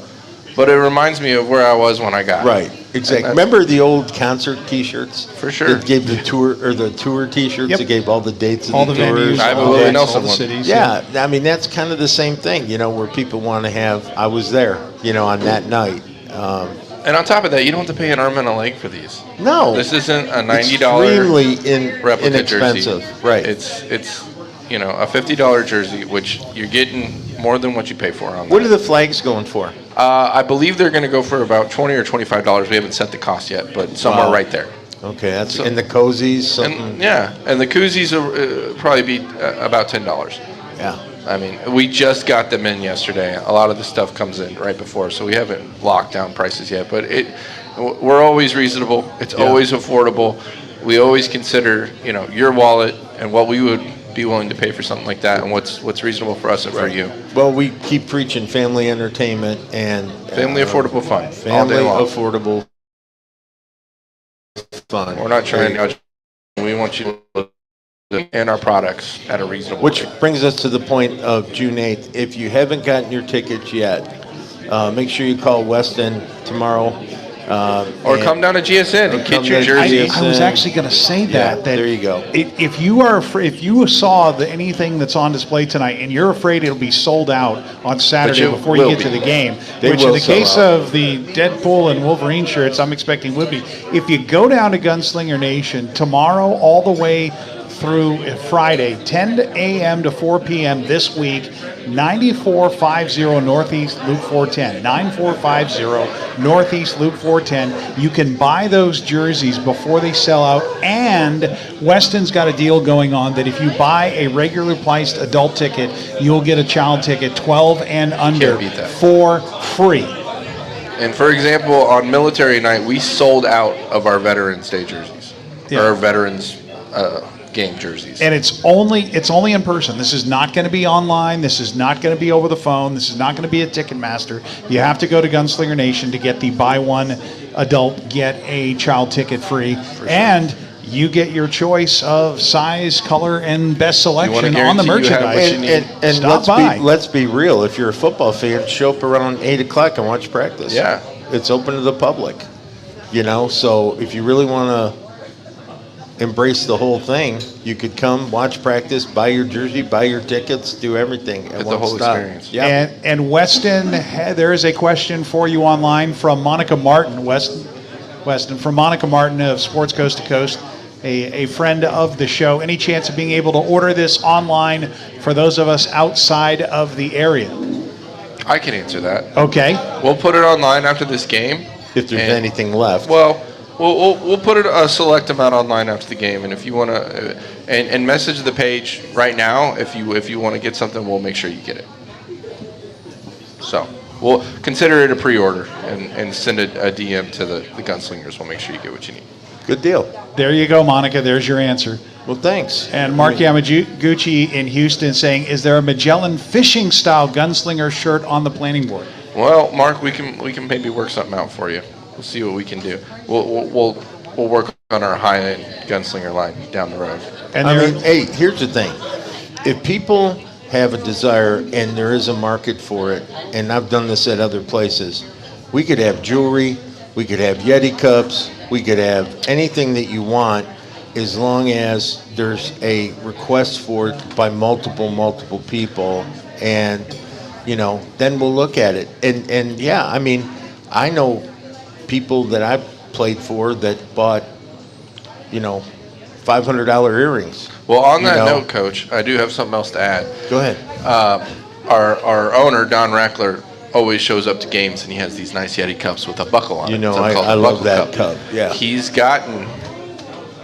But it reminds me of where I was when I got it. Right, exactly. Remember the old concert T-shirts? For sure. That gave the tour T-shirts. Yep. That gave all the dates of All the the tours. venues, I have a all Willie the- Nelson all the one. cities. Yeah, I mean that's kind of the same thing, where people want to have. I was there, on that night. And on top of that, you don't have to pay an arm and a leg for these. No, This isn't a $90 extremely replica inexpensive. jersey. Right. It's a $50 jersey, which you're getting more than what you pay for online. What are the flags going for? I believe they're going to go for about $20 or $25. We haven't set the cost yet, but somewhere Wow. right there. Okay, that's in the cozies. Something. And the koozies will probably be about $10. Yeah. I mean, we just got them in yesterday. A lot of the stuff comes in right before, so we haven't locked down prices yet. But we're always reasonable. It's always affordable. We always consider, your wallet and what we would be willing to pay for something like that, and what's reasonable for us and for you. Well, we keep preaching family entertainment and Family affordable fun, all family day long. affordable fun. We're not trying to. We want you to and our products at a reasonable Which rate. brings us to the point of June 8th. If you haven't gotten your tickets yet, make sure you call Weston tomorrow. Or come down to GSN and get your jersey. I was actually going to say that. there you go. If you are if you saw anything that's on display tonight and you're afraid it'll be sold out on Saturday it before you will get to be. the game, They which in will the sell case out. of the Deadpool and Wolverine shirts, I'm expecting would be. If you go down to Gunslinger Nation tomorrow all the way through Friday, 10 a.m. to 4 p.m. this week, 9450 Northeast Loop 410. 9450 Northeast Loop 410. You can buy those jerseys before they sell out, and Weston's got a deal going on that if you buy a regular priced adult ticket, you'll get a child ticket 12 and under beat that. for free. And for example, on military night, we sold out of our Veterans Day jerseys, Yeah. or our Veterans game jerseys. And it's only in person. This is not going to be online. This is not going to be over the phone. This is not going to be at Ticketmaster. You have to go to Gunslinger Nation to get the buy one adult, get a child ticket free. And you get your choice of size, color, and best selection on the guarantee you have merchandise. what you need. And Stop by. let's be real. If you're a football fan, show up around 8 o'clock and watch practice. Yeah. It's open to the public. So if you really want to embrace the whole thing, you could come, watch practice, buy your jersey, buy your tickets, do everything at Get the one whole stop. experience. Yeah. And Weston, there is a question for you online from Monica Martin. Weston, from Monica Martin of Sports Coast to Coast, a friend of the show. Any chance of being able to order this online for those of us outside of the area? I can answer that. Okay. We'll put it online after this game. If there's And- anything left. Well, we'll put it a select amount online after the game, and if you want to, and message the page right now. If you want to get something, we'll make sure you get it. So we'll consider it a pre-order and send a DM to the Gunslingers. We'll make sure you get what you need. Good deal. There you go, Monica. There's your answer. Well, thanks. And Mark Yamaguchi in Houston saying, is there a Magellan fishing style gunslinger shirt on the planning board? Well, Mark, we can maybe work something out for you. We'll see what we can do. We'll work on our high-end gunslinger line down the road. And hey, here's the thing. If people have a desire and there is a market for it, and I've done this at other places, we could have jewelry, we could have Yeti cups, we could have anything that you want, as long as there's a request for it by multiple people, and then we'll look at it. And yeah, I mean, I know people that I've played for that bought, $500 earrings. Well, on that note, Coach, I do have something else to add. Go ahead. Our owner, Don Rackler, always shows up to games, and he has these nice Yeti cups with a buckle on it. So it's called I the love buckle that cup. Yeah. He's gotten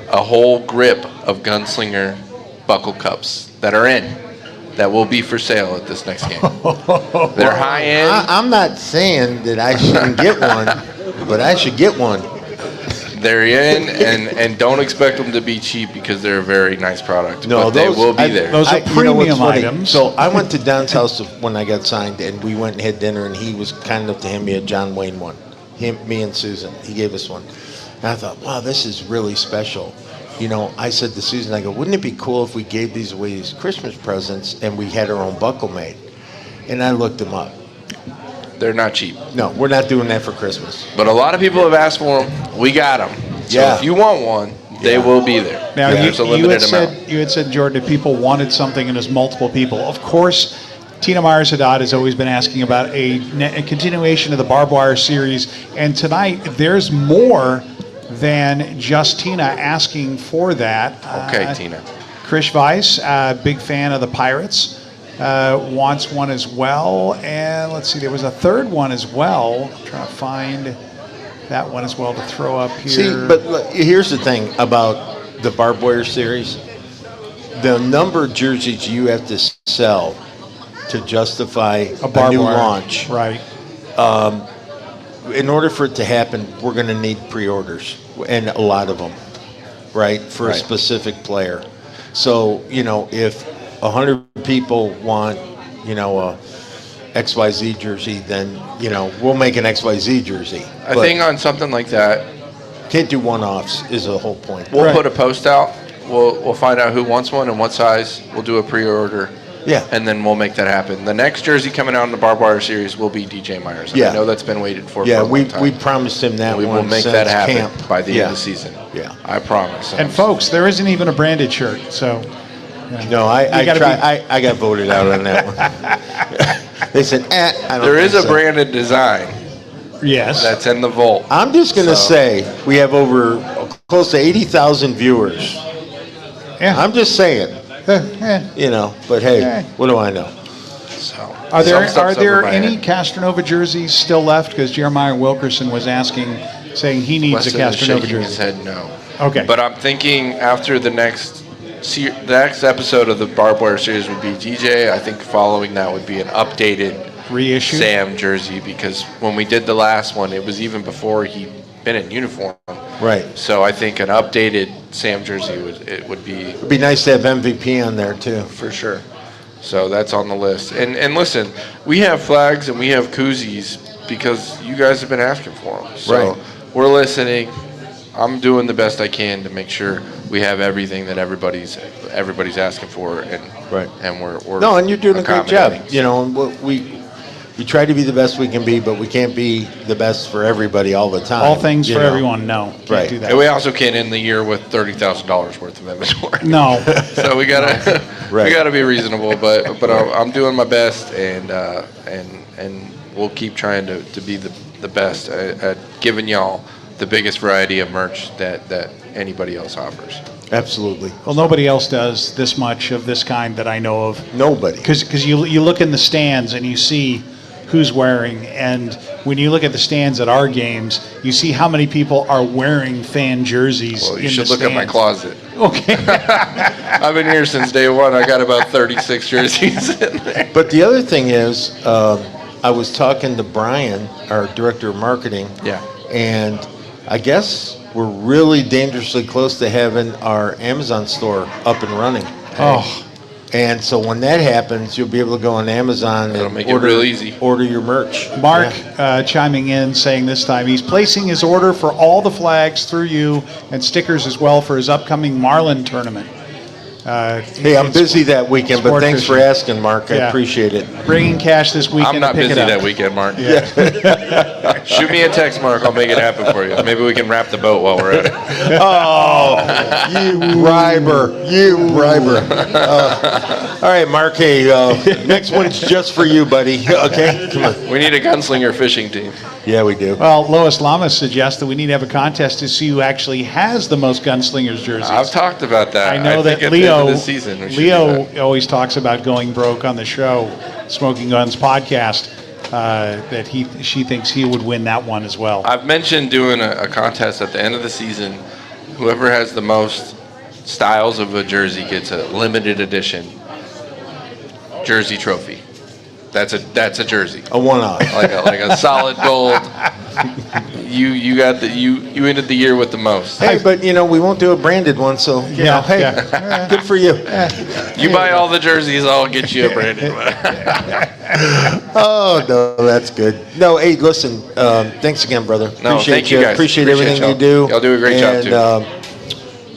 a whole grip of Gunslinger buckle cups that are in, that will be for sale at this next game. They're high end. I'm not saying that I shouldn't get one, but I should get one. They're in, and don't expect them to be cheap because they're a very nice product. No, but they those- will be I- there. Those are you know what's premium funny? items. So I went to Don's house when I got signed, and we went and had dinner, and he was kind enough to hand me a John Wayne one. Me and Susan. He gave us one. And I thought, wow, this is really special. You know, I said to Susan, I go, wouldn't it be cool if we gave these away as Christmas presents and we had our own buckle made? And I looked them up. They're not cheap. No, we're not doing that for Christmas. But a lot of people have asked for them. We got them. So Yeah. if you want one, they will be there. Now, There's a limited amount. you had said, Jordan, if people wanted something and there's multiple people. Of course, Tina Myers-Haddad has always been asking about a continuation of the barbed wire series. And tonight, there's more than just Tina asking for that. Okay, Tina. Krish Weiss, big fan of the Pirates, wants one as well. And let's see, there was a third one as well. I'm trying to find that one as well to throw up here. See, but look, here's the thing about the barbed wire series. The number of jerseys you have to sell to justify a barbed new wire. launch. Right. In order for it to happen, we're going to need pre-orders, and a lot of them, right, for a Right. specific player. So, you know, if 100 people want, you know, a XYZ jersey, then, you know, we'll make an XYZ jersey. I But think on something like that, can't do one-offs is the whole point. we'll put a post out. We'll find out who wants one and what size. We'll do a pre-order. Yeah. And then we'll make that happen. The next jersey coming out in the barbed wire series will be DJ Myers. And Yeah. I know that's been waited for Yeah, a long we time. promised him that We one will make since that happen camp. by the Yeah. end of the season. Yeah. I promise. And folks, there isn't even a branded shirt, so. No, I gotta I got voted out on that one. They said, I don't There think is a so. branded design Yes. that's in the vault. I'm just going to So- say we have over close to 80,000 viewers. Yeah. I'm just saying, you know, but hey, Yeah. what do I know? So Are there some stuff's over my any head. Castronova jerseys still left? Because Jeremiah Wilkerson was asking, saying he needs Weston a is Castronova shaking his jersey. head no. Okay. But I'm thinking after the next episode of the barbed wire series would be DJ. I think following that would be an updated Reissue? Sam jersey, because when we did the last one, it was even before he'd been in uniform. Right. So I think an updated Sam jersey would be It'd be nice to have MVP on there too. for sure. So that's on the list. And listen, we have flags and we have koozies because you guys have been asking for them. So Right. we're listening. I'm doing the best I can to make sure we have everything that everybody's asking for, and Right. and we're No, and you're doing a great job. accommodating. You know, and we try to be the best we can be, but we can't be the best for everybody all the time. All things you for know. everyone, no. Can't Right. do that. And we also can't end the year with $30,000 worth of inventory. No. So we gotta Right. we gotta be reasonable, but I'm doing my best, and we'll keep trying to be the best at giving y'all the biggest variety of merch that anybody else offers. Absolutely. Well, nobody else does this much of this kind that I know of. Nobody. Because you look in the stands and you see who's wearing, and when you look at the stands at our games, you see how many people are wearing fan jerseys Well, you in should the look at my stands. closet. Okay. I've been here since day one. I got about 36 jerseys in there. But the other thing is, I was talking to Brian, our director of marketing. Yeah. And I guess we're really dangerously close to having our Amazon store up and running. Oh. And so when that happens, you'll be able to go on Amazon That'll and make it real easy. order your merch. Mark Yeah. chiming in, saying this time he's placing his order for all the flags through you and stickers as well for his upcoming Marlin tournament. Hey, I'm busy that weekend, but Sport thanks for fishing. asking, Mark. I Yeah. appreciate it. Bringing cash this weekend I'm not to pick busy it up. that weekend, Mark. Yeah. Shoot me a text, Mark. I'll make it happen for you. Maybe we can wrap the boat while we're at it. Oh, you briber. You briber. All right, Mark. Hey, next one's just for you, buddy. Okay? Come on. We need a gunslinger fishing team. Yeah, we do. Well, Lois Lamas suggests that we need to have a contest to see who actually has the most gunslingers jerseys. I've talked about that. I know think that at the end of Leo the season, we should do that. always talks about going broke on the show, Smoking Guns podcast, that she thinks he would win that one as well. I've mentioned doing a contest at the end of the season. Whoever has the most styles of a jersey gets a limited edition jersey trophy. That's a jersey. A one-off. Like a solid gold. You ended the year with the most. Hey, but we won't do a branded one, so you know, hey, good for you. You buy all the jerseys, I'll get you a branded one. Oh no, that's good. No, hey, listen, thanks again, brother. No, Appreciate thank you guys. Appreciate everything y'all. you do. Y'all do a great job too.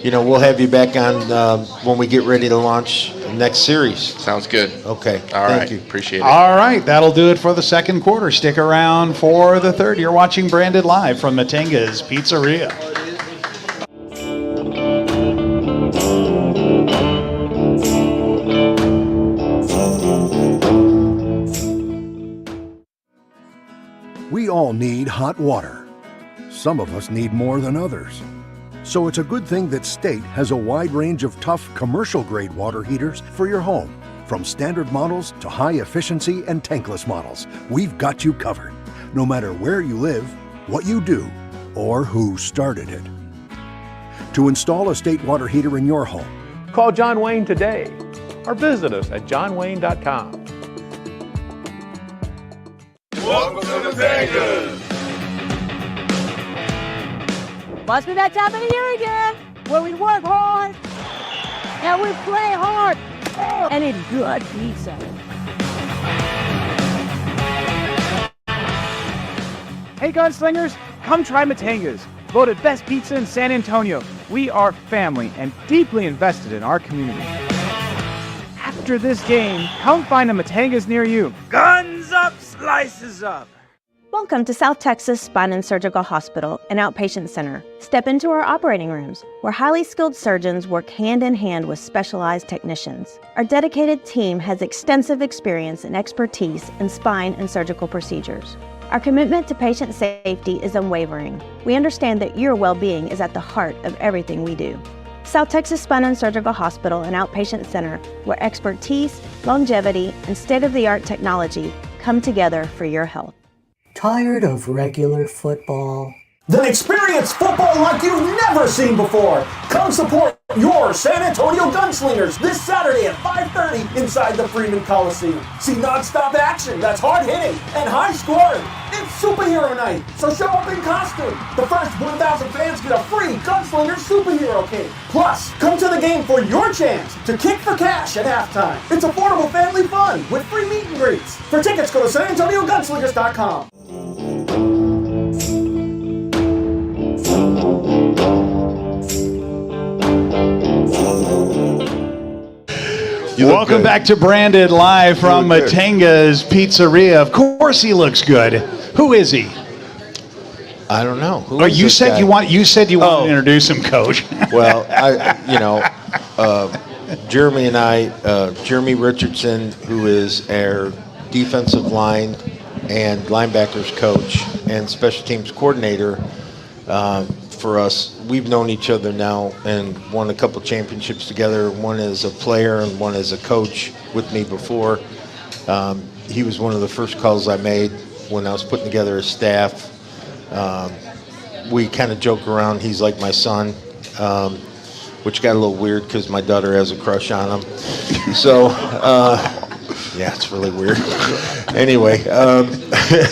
We'll have you back on when we get ready to launch the next series. Sounds good. Okay. All Thank right. you. Appreciate it. All right, that'll do it for the second quarter. Stick around for the third. You're watching Branded live from Matenga's Pizzeria. We all need hot water. Some of us need more than others. So it's a good thing that State has a wide range of tough commercial-grade water heaters for your home. From standard models to high-efficiency and tankless models, we've got you covered, no matter where you live, what you do, or who started it. To install a State water heater in your home, Call John Wayne today or visit us at johnwayne.com. Welcome to the Vegas. Must be that time of the year again, where we work hard and we play hard and eat good pizza. Hey gunslingers, come try Matenga's, voted best pizza in San Antonio. We are family and deeply invested in our community. After this game, come find a Matenga's near you. Guns up, slices up. Welcome to South Texas Spine and Surgical Hospital and Outpatient Center. Step into our operating rooms, where highly skilled surgeons work hand in hand with specialized technicians. Our dedicated team has extensive experience and expertise in spine and surgical procedures. Our commitment to patient safety is unwavering. We understand that your well-being is at the heart of everything we do. South Texas Spine and Surgical Hospital and Outpatient Center, where expertise, longevity, and state-of-the-art technology come together for your health. Tired of regular football? Then experience football like you've never seen before. Come support your San Antonio Gunslingers this Saturday at 5:30 inside the Freeman Coliseum. See nonstop action that's hard-hitting and high-scoring. It's superhero night, so show up in costume. The first 1,000 fans get a free Gunslinger superhero cape. Plus, come to the game for your chance to kick for cash at halftime. It's affordable family fun with free meet and greets. For tickets, go to SanAntonioGunslingers.com. Welcome back to Branded live from Matenga's Pizzeria. Of course he looks good. Who is he? I don't know. Who Oh, is you this said guy? you want to introduce him, Coach. Well, Jeremy and I, Jeremy Richardson, who is our defensive line and linebackers coach and special teams coordinator for us. We've known each other now and won a couple championships together. One as a player and one as a coach with me before. He was one of the first calls I made when I was putting together a staff. We kind of joke around. He's like my son, which got a little weird because my daughter has a crush on him. So, yeah, it's really weird. Anyway,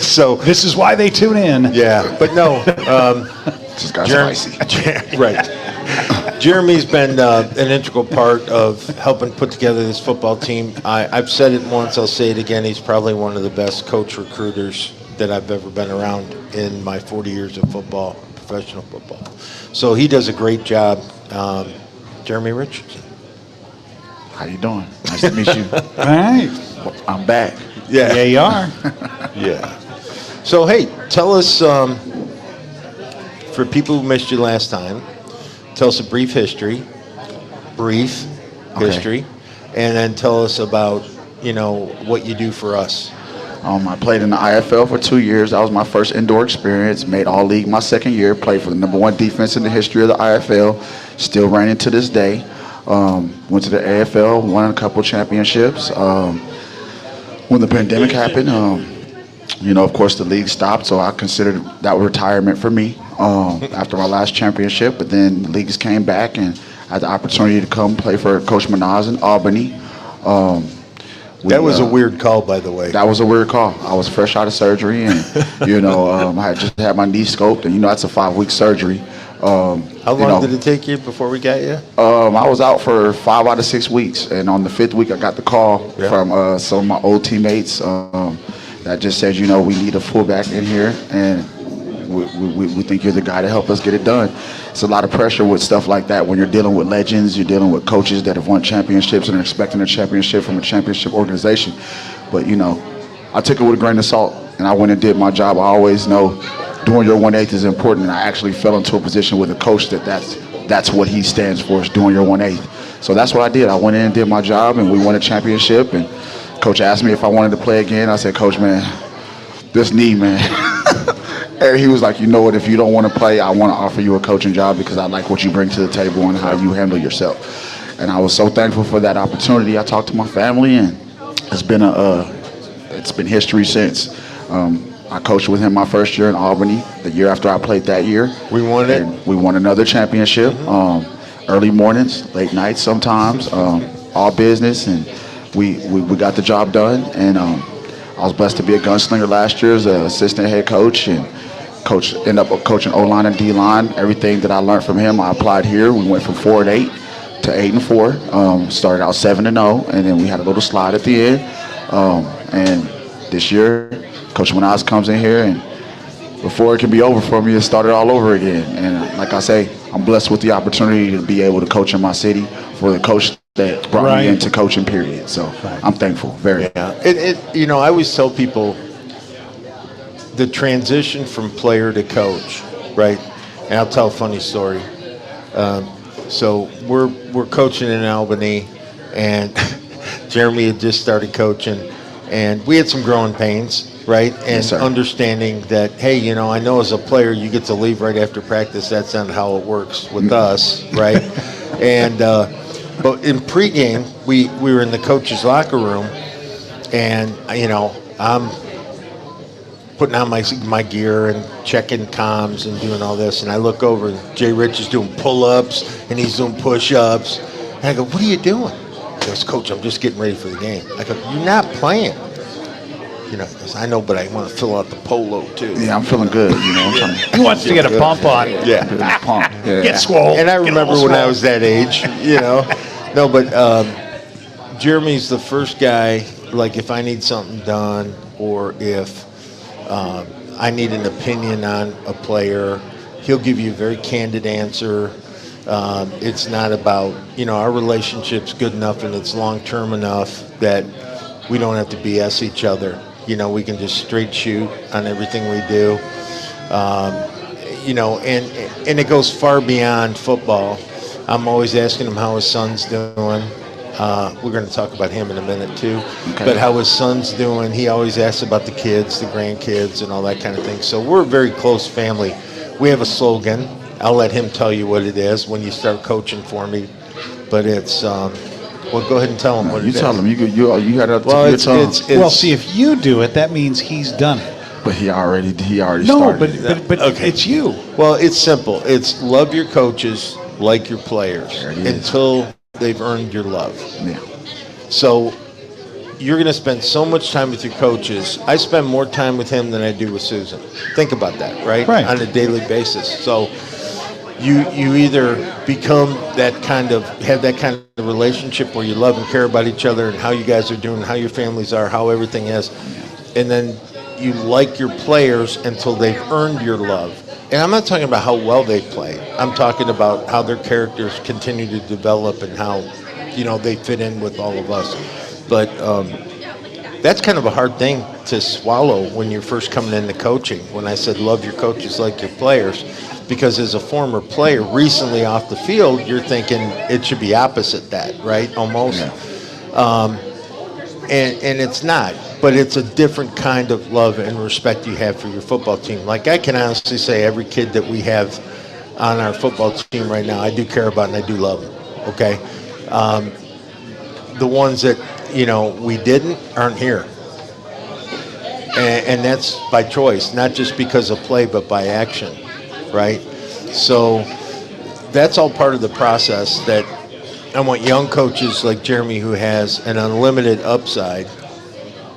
so this is why they tune in. Yeah, but no. Just got spicy. Right. Jeremy's been an integral part of helping put together this football team. I've said it once, I'll say it again. He's probably one of the best coach recruiters that I've ever been around in my 40 years of football, professional football. So he does a great job. Jeremy Richardson. How you doing? Nice to meet you. All right. I'm back. Yeah. Yeah, you are. Yeah. So, hey, tell us, for people who missed you last time, tell us a brief history, and then tell us about, what you do for us. I played in the IFL for 2 years. That was my first indoor experience. Made All-League my second year. Played for the #1 defense in the history of the IFL. Still reigning to this day. Went to the AFL, won a couple championships. When the pandemic happened, of course the league stopped, so I considered that retirement for me after my last championship. But then the leagues came back and I had the opportunity to come play for Coach Minaz in Albany. That was a weird call, by the way. That was a weird call. I was fresh out of surgery, and I had just had my knee scoped, and that's a 5-week surgery. How long did it take you before we got you? I was out for 5 out of 6 weeks, and on the 5th week, I got the call from some of my old teammates that just said, we need a fullback in here, and we think you're the guy to help us get it done. It's a lot of pressure with stuff like that when you're dealing with legends, you're dealing with coaches that have won championships and are expecting a championship from a championship organization. But, I took it with a grain of salt, and I went and did my job. I always know doing your 1/8 is important, and I actually fell into a position with a coach that's what he stands for, is doing your 1/8. So that's what I did. I went in and did my job, and we won a championship, and Coach asked me if I wanted to play again. I said, Coach, man, this knee, man. And he was like, you know what, if you don't want to play, I want to offer you a coaching job because I like what you bring to the table and how you handle yourself. And I was so thankful for that opportunity. I talked to my family, and it's been history since. I coached with him my first year in Albany. The year after I played that year, we won it. And we won another championship. Early mornings, late nights sometimes, all business, and we got the job done. And I was blessed to be a gunslinger last year as an assistant head coach, and ended up coaching O-line and D-line. Everything that I learned from him, I applied here. We went from 4-8 to 8-4. Started out 7-0, and then we had a little slide at the end. And this year, Coach Manaz comes in here, and before it can be over for me, it started all over again. And like I say, I'm blessed with the opportunity to be able to coach in my city for the coach that brought me into coaching, period. So I'm thankful, very. Yeah. I always tell people the transition from player to coach, right? And I'll tell a funny story. So we're coaching in Albany, and Jeremy had just started coaching, and we had some growing pains, right? And understanding that, hey, I know as a player you get to leave right after practice. That's not how it works with us, right? And but in pregame, we were in the coach's locker room, and I'm putting on my gear and checking comms and doing all this, and I look over, and Jay Rich is doing pull-ups and he's doing push-ups, and I go, "What are you doing?" He goes, "Coach, I'm just getting ready for the game." I go, "You're not playing." He goes, "I know, but I want to fill out the polo too." Yeah, I'm feeling good. He wants to get a pump on. Yeah, pump. Yeah. Get swole. And I remember when I was that age, No, but Jeremy's the first guy. Like, if I need something done, or if I need an opinion on a player, he'll give you a very candid answer. It's not about, our relationship's good enough and it's long-term enough that we don't have to BS each other. We can just straight shoot on everything we do. And it goes far beyond football. I'm always asking him how his son's doing. We're going to talk about him in a minute too. Okay. But how his son's doing, he always asks about the kids, the grandkids, and all that kind of thing. So we're a very close family. We have a slogan. I'll let him tell you what it is when you start coaching for me. But it's, well, go ahead and tell him what it is. You tell him. You had to well, well, see, if you do it, that means he's done it. But he already started. No, but okay. It's you. Well, it's simple. It's love your coaches like your players until they've earned your love. Yeah. So you're going to spend so much time with your coaches. I spend more time with him than I do with Susan. Think about that, right? On a daily basis. So you either become have that kind of relationship where you love and care about each other and how you guys are doing, how your families are, how everything is, and then you like your players until they've earned your love. And I'm not talking about how well they play. I'm talking about how their characters continue to develop and how, they fit in with all of us. But that's kind of a hard thing to swallow when you're first coming into coaching. When I said love your coaches like your players, because as a former player recently off the field, you're thinking it should be opposite that, right? Almost. Yeah. And it's not. But it's a different kind of love and respect you have for your football team. Like, I can honestly say every kid that we have on our football team right now, I do care about and I do love them, okay? The ones that, we didn't aren't here. And that's by choice, not just because of play, but by action, right? So that's all part of the process that I want young coaches like Jeremy, who has an unlimited upside,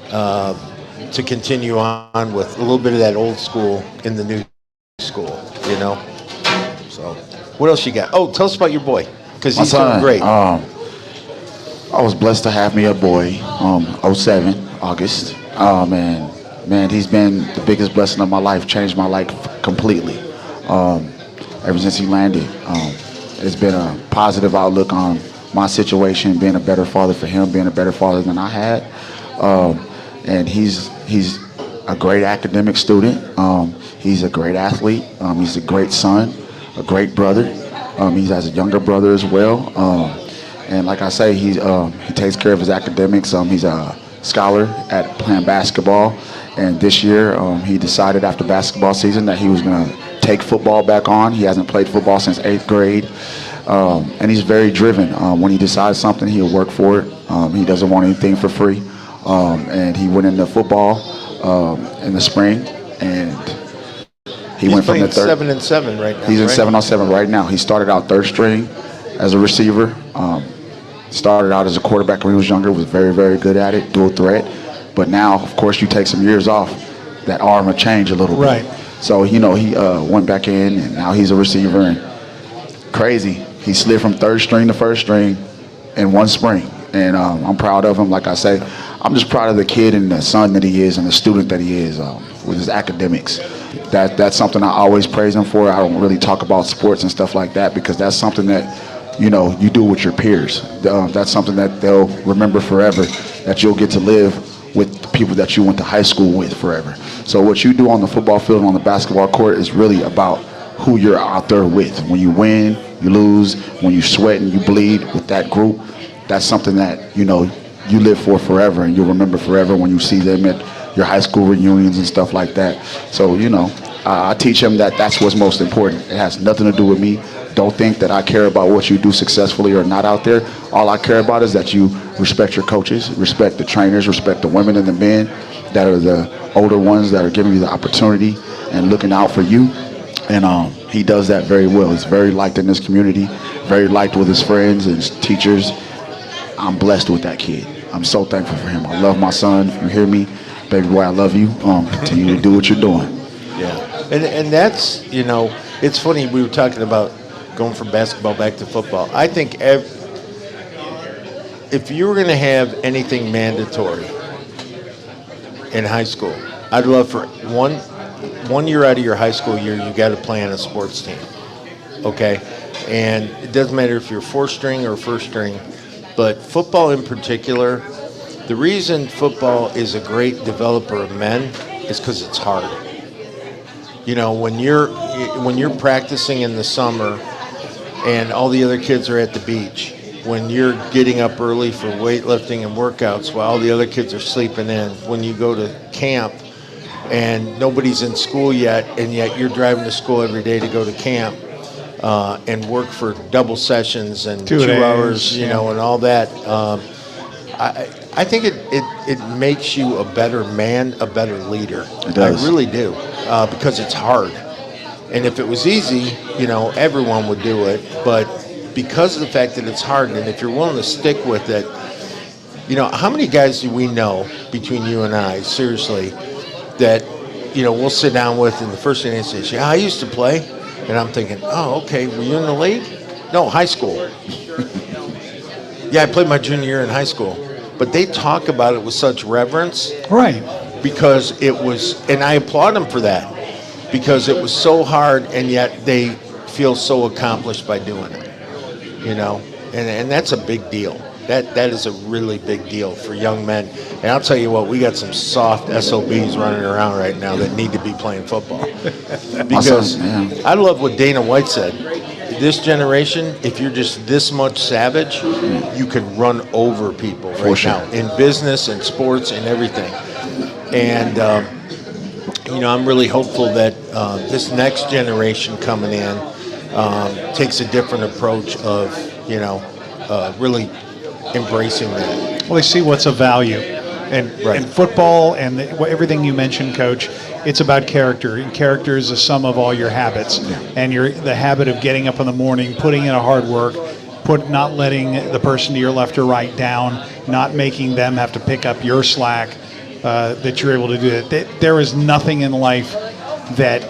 to continue on with a little bit of that old school in the new school, you know? So, what else you got? Oh, tell us about your boy, because he's doing great. I was blessed to have me a boy, 07, August. Man, he's been the biggest blessing of my life, changed my life completely. Ever since he landed, it's been a positive outlook on my situation, being a better father for him, being a better father than I had. And he's a great academic student. He's a great athlete. He's a great son, a great brother. He has a younger brother as well. And like I say, he takes care of his academics. He's a scholar at playing basketball. And this year, he decided after basketball season that he was going to take football back on. He hasn't played football since 8th grade. And he's very driven. When he decides something, he'll work for it. He doesn't want anything for free. And he went into football in the spring, and he went from the third. 7-7 right now. He's in right? 7-on-7 right now. He started out third string as a receiver. Started out as a quarterback when he was younger. Was very, very good at it, dual threat. But now, of course, you take some years off, that arm will change a little bit. Right. So he went back in, and now he's a receiver. And crazy, he slid from third string to first string in one spring. And I'm proud of him. Like I say, I'm just proud of the kid and the son that he is and the student that he is with his academics. That's something I always praise him for. I don't really talk about sports and stuff like that because that's something that, you do with your peers. That's something that they'll remember forever, that you'll get to live with the people that you went to high school with forever. So what you do on the football field and on the basketball court is really about who you're out there with. When you win, you lose, when you sweat and you bleed with that group, that's something that, you live for forever, and you'll remember forever when you see them at your high school reunions and stuff like that. So, I teach him that that's what's most important. It has nothing to do with me. Don't think that I care about what you do successfully or not out there. All I care about is that you respect your coaches, respect the trainers, respect the women and the men that are the older ones that are giving you the opportunity and looking out for you. And he does that very well. He's very liked in this community, very liked with his friends and his teachers. I'm blessed with that kid. I'm so thankful for him. I love my son. If you hear me, baby boy, I love you. Continue to do what you're doing. Yeah. And that's, it's funny, we were talking about going from basketball back to football. I think if you were going to have anything mandatory in high school, I'd love for one year out of your high school year, you got to play on a sports team, okay? And it doesn't matter if you're fourth string or first string, but football in particular, the reason football is a great developer of men is because it's hard. When you're practicing in the summer and all the other kids are at the beach, when you're getting up early for weightlifting and workouts while all the other kids are sleeping in, when you go to camp and nobody's in school yet, and yet you're driving to school every day to go to camp and work for double sessions and 2 hours, and all that. I think it makes you a better man, a better leader. It does. I really do, because it's hard. And if it was easy, everyone would do it. But because of the fact that it's hard, and if you're willing to stick with it, how many guys do we know between you and I, seriously, that, we'll sit down with, and the first thing they say is, yeah, I used to play. And I'm thinking, oh, okay, were you in the league? No, high school. Yeah, I played my junior year in high school. But they talk about it with such reverence. Right. Because it was, and I applaud them for that, because it was so hard, and yet they feel so accomplished by doing it, and that's a big deal. That is a really big deal for young men. And I'll tell you what, we got some soft SOBs running around right now that need to be playing football. Because I love what Dana White said. This generation, if you're just this much savage, you can run over people right now in business and sports and everything. And, I'm really hopeful that this next generation coming in takes a different approach of, really embracing that. Well, they see what's of value. And football and everything you mentioned, Coach, it's about character. And character is the sum of all your habits. And the habit of getting up in the morning, putting in a hard work, not letting the person to your left or right down, not making them have to pick up your slack, that you're able to do that. There is nothing in life that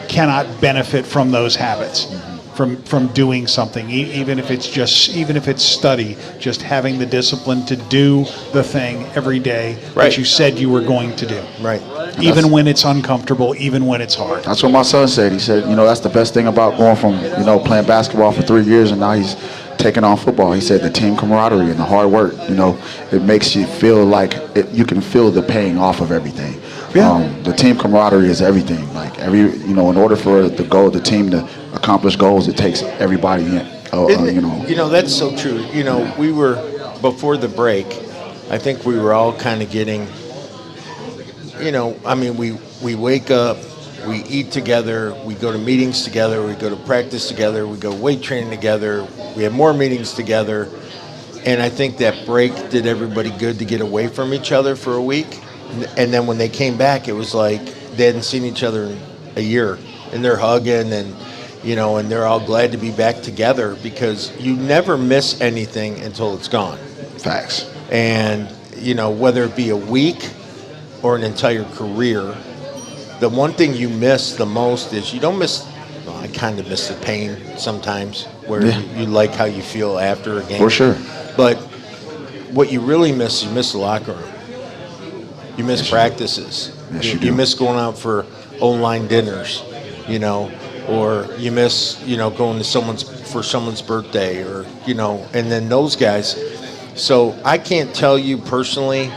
cannot benefit from those habits, from doing something, even if it's study, just having the discipline to do the thing every day that you said you were going to do. Right. Even when it's uncomfortable, even when it's hard. That's what my son said. He said, that's the best thing about going from, playing basketball for 3 years and now he's taking on football. He said the team camaraderie and the hard work, it makes you feel like you can feel the paying off of everything. Yeah. The team camaraderie is everything. Like in order for the team to accomplish goals, it takes everybody in. That's so true. We were, before the break, I think we were all kind of getting, we wake up, we eat together, we go to meetings together, we go to practice together, we go weight training together, we have more meetings together. And I think that break did everybody good to get away from each other for a week. And then when they came back, it was like they hadn't seen each other in a year. And they're hugging and they're all glad to be back together because you never miss anything until it's gone. Facts. And, whether it be a week or an entire career, the one thing you miss the most is you don't miss, I kind of miss the pain sometimes where you like how you feel after a game. For sure. But what you really miss, you miss the locker room. You miss practices. Yes, you do. You miss going out for O-line dinners, or you miss, going to someone's birthday or, and then those guys. So I can't tell you personally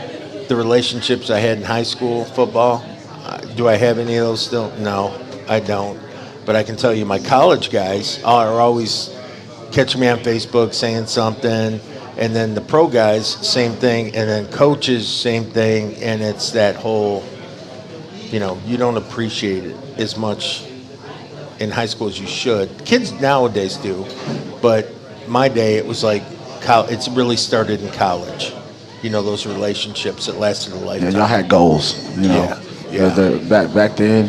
the relationships I had in high school football. Do I have any of those still? No, I don't. But I can tell you my college guys are always catching me on Facebook saying something. And then the pro guys, same thing. And then coaches, same thing. And it's that whole, you don't appreciate it as much in high school as you should. Kids nowadays do. But my day, it was like, it's really started in college. Those relationships that lasted a lifetime. Yeah, y'all had goals, Yeah. Back then,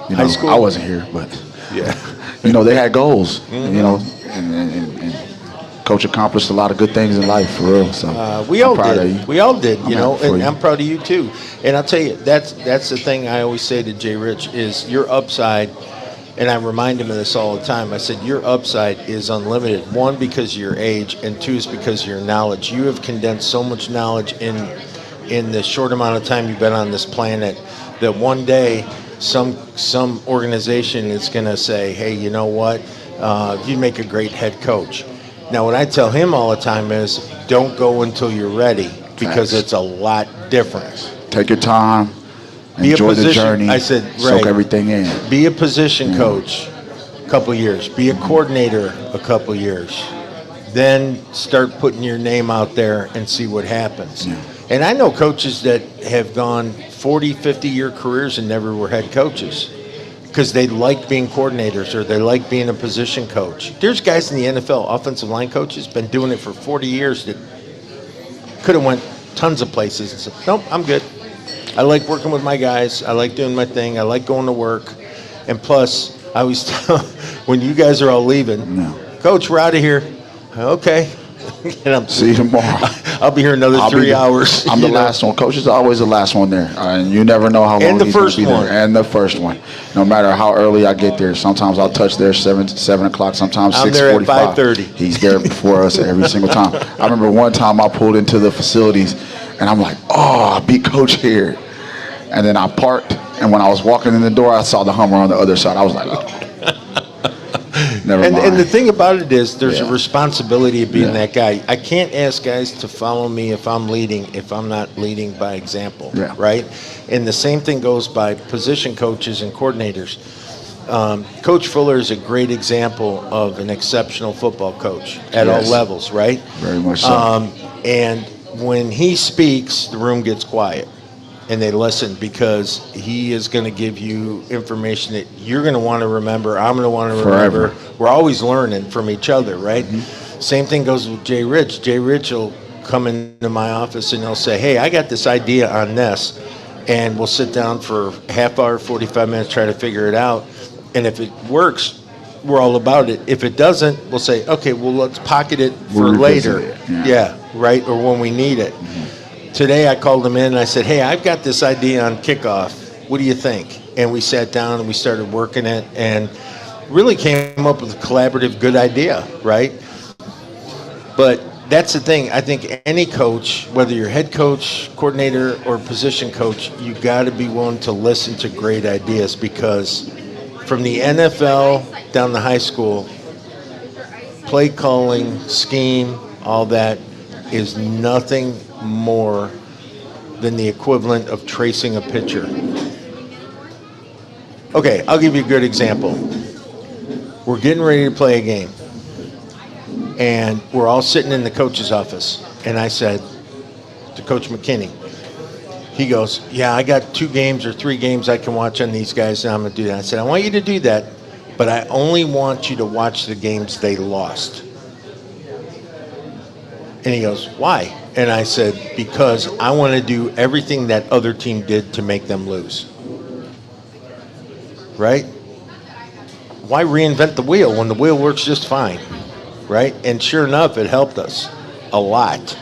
High school? I wasn't here, but, they had goals, and Coach accomplished a lot of good things in life, for real. So we all did. We all did, I'm happy for and you. I'm proud of you too. And I'll tell you, that's the thing I always say to Jay Rich is your upside, and I remind him of this all the time. I said your upside is unlimited. One, because of your age, and two is because of your knowledge. You have condensed so much knowledge in the short amount of time you've been on this planet that one day some organization is going to say, hey, you know what? You make a great head coach. Now, what I tell him all the time is don't go until you're ready because it's a lot different. Take your time. Enjoy the journey. I said, soak everything in. Be a position coach a couple years. Be a coordinator a couple years. Then start putting your name out there and see what happens. Yeah. And I know coaches that have gone 40, 50-year careers and never were head coaches because they like being coordinators or they like being a position coach. There's guys in the NFL, offensive line coaches, been doing it for 40 years that could have went tons of places and said, nope, I'm good. I like working with my guys. I like doing my thing. I like going to work. And plus, I always tell when you guys are all leaving, Coach, we're out of here. Okay. And see you tomorrow. I'll be here another 3 hours. I'm the last one. Coach is always the last one there. And you never know how long and the he's first going to be one. there. And the first one. No matter how early I get there. Sometimes I'll touch there 7 o'clock. Sometimes 6:45. I'm there at 5:30. He's there before us every single time. I remember one time I pulled into the facilities and I'm like, oh, I beat Coach here. And then I parked. And when I was walking in the door, I saw the Hummer on the other side. I was like, oh. Never mind. And the thing about it is there's a responsibility of being that guy. I can't ask guys to follow me if I'm leading, if I'm not leading by example, right? And the same thing goes by position coaches and coordinators. Coach Fuller is a great example of an exceptional football coach at all levels, right? Very much so. And when he speaks, the room gets quiet. And they listen because he is going to give you information that you're going to want to remember. I'm going to want to remember. We're always learning from each other, right? Mm-hmm. Same thing goes with Jay Rich. Jay Rich will come into my office and he'll say, hey, I got this idea on this. And we'll sit down for half hour, 45 minutes, try to figure it out. And if it works, we're all about it. If it doesn't, we'll say, okay, well, let's pocket it for We'll revisit later. it, Yeah, right, or when we need it. Today I called him in and I said, hey, I've got this idea on kickoff. What do you think? And we sat down and we started working it and really came up with a collaborative good idea, right? But that's the thing. I think any coach, whether you're head coach, coordinator, or position coach, you got to be willing to listen to great ideas, because from the NFL down to high school, play calling, scheme, all that is nothing more than the equivalent of tracing a picture. Okay, I'll give you a good example. We're getting ready to play a game, and we're all sitting in the coach's office, and I said to Coach McKinney, he goes, yeah, I got 2 games or 3 games I can watch on these guys, and I'm going to do that. I said, I want you to do that, but I only want you to watch the games they lost. And he goes, why? And I said, because I want to do everything that other team did to make them lose. Right? Why reinvent the wheel when the wheel works just fine? Right? And sure enough, it helped us a lot.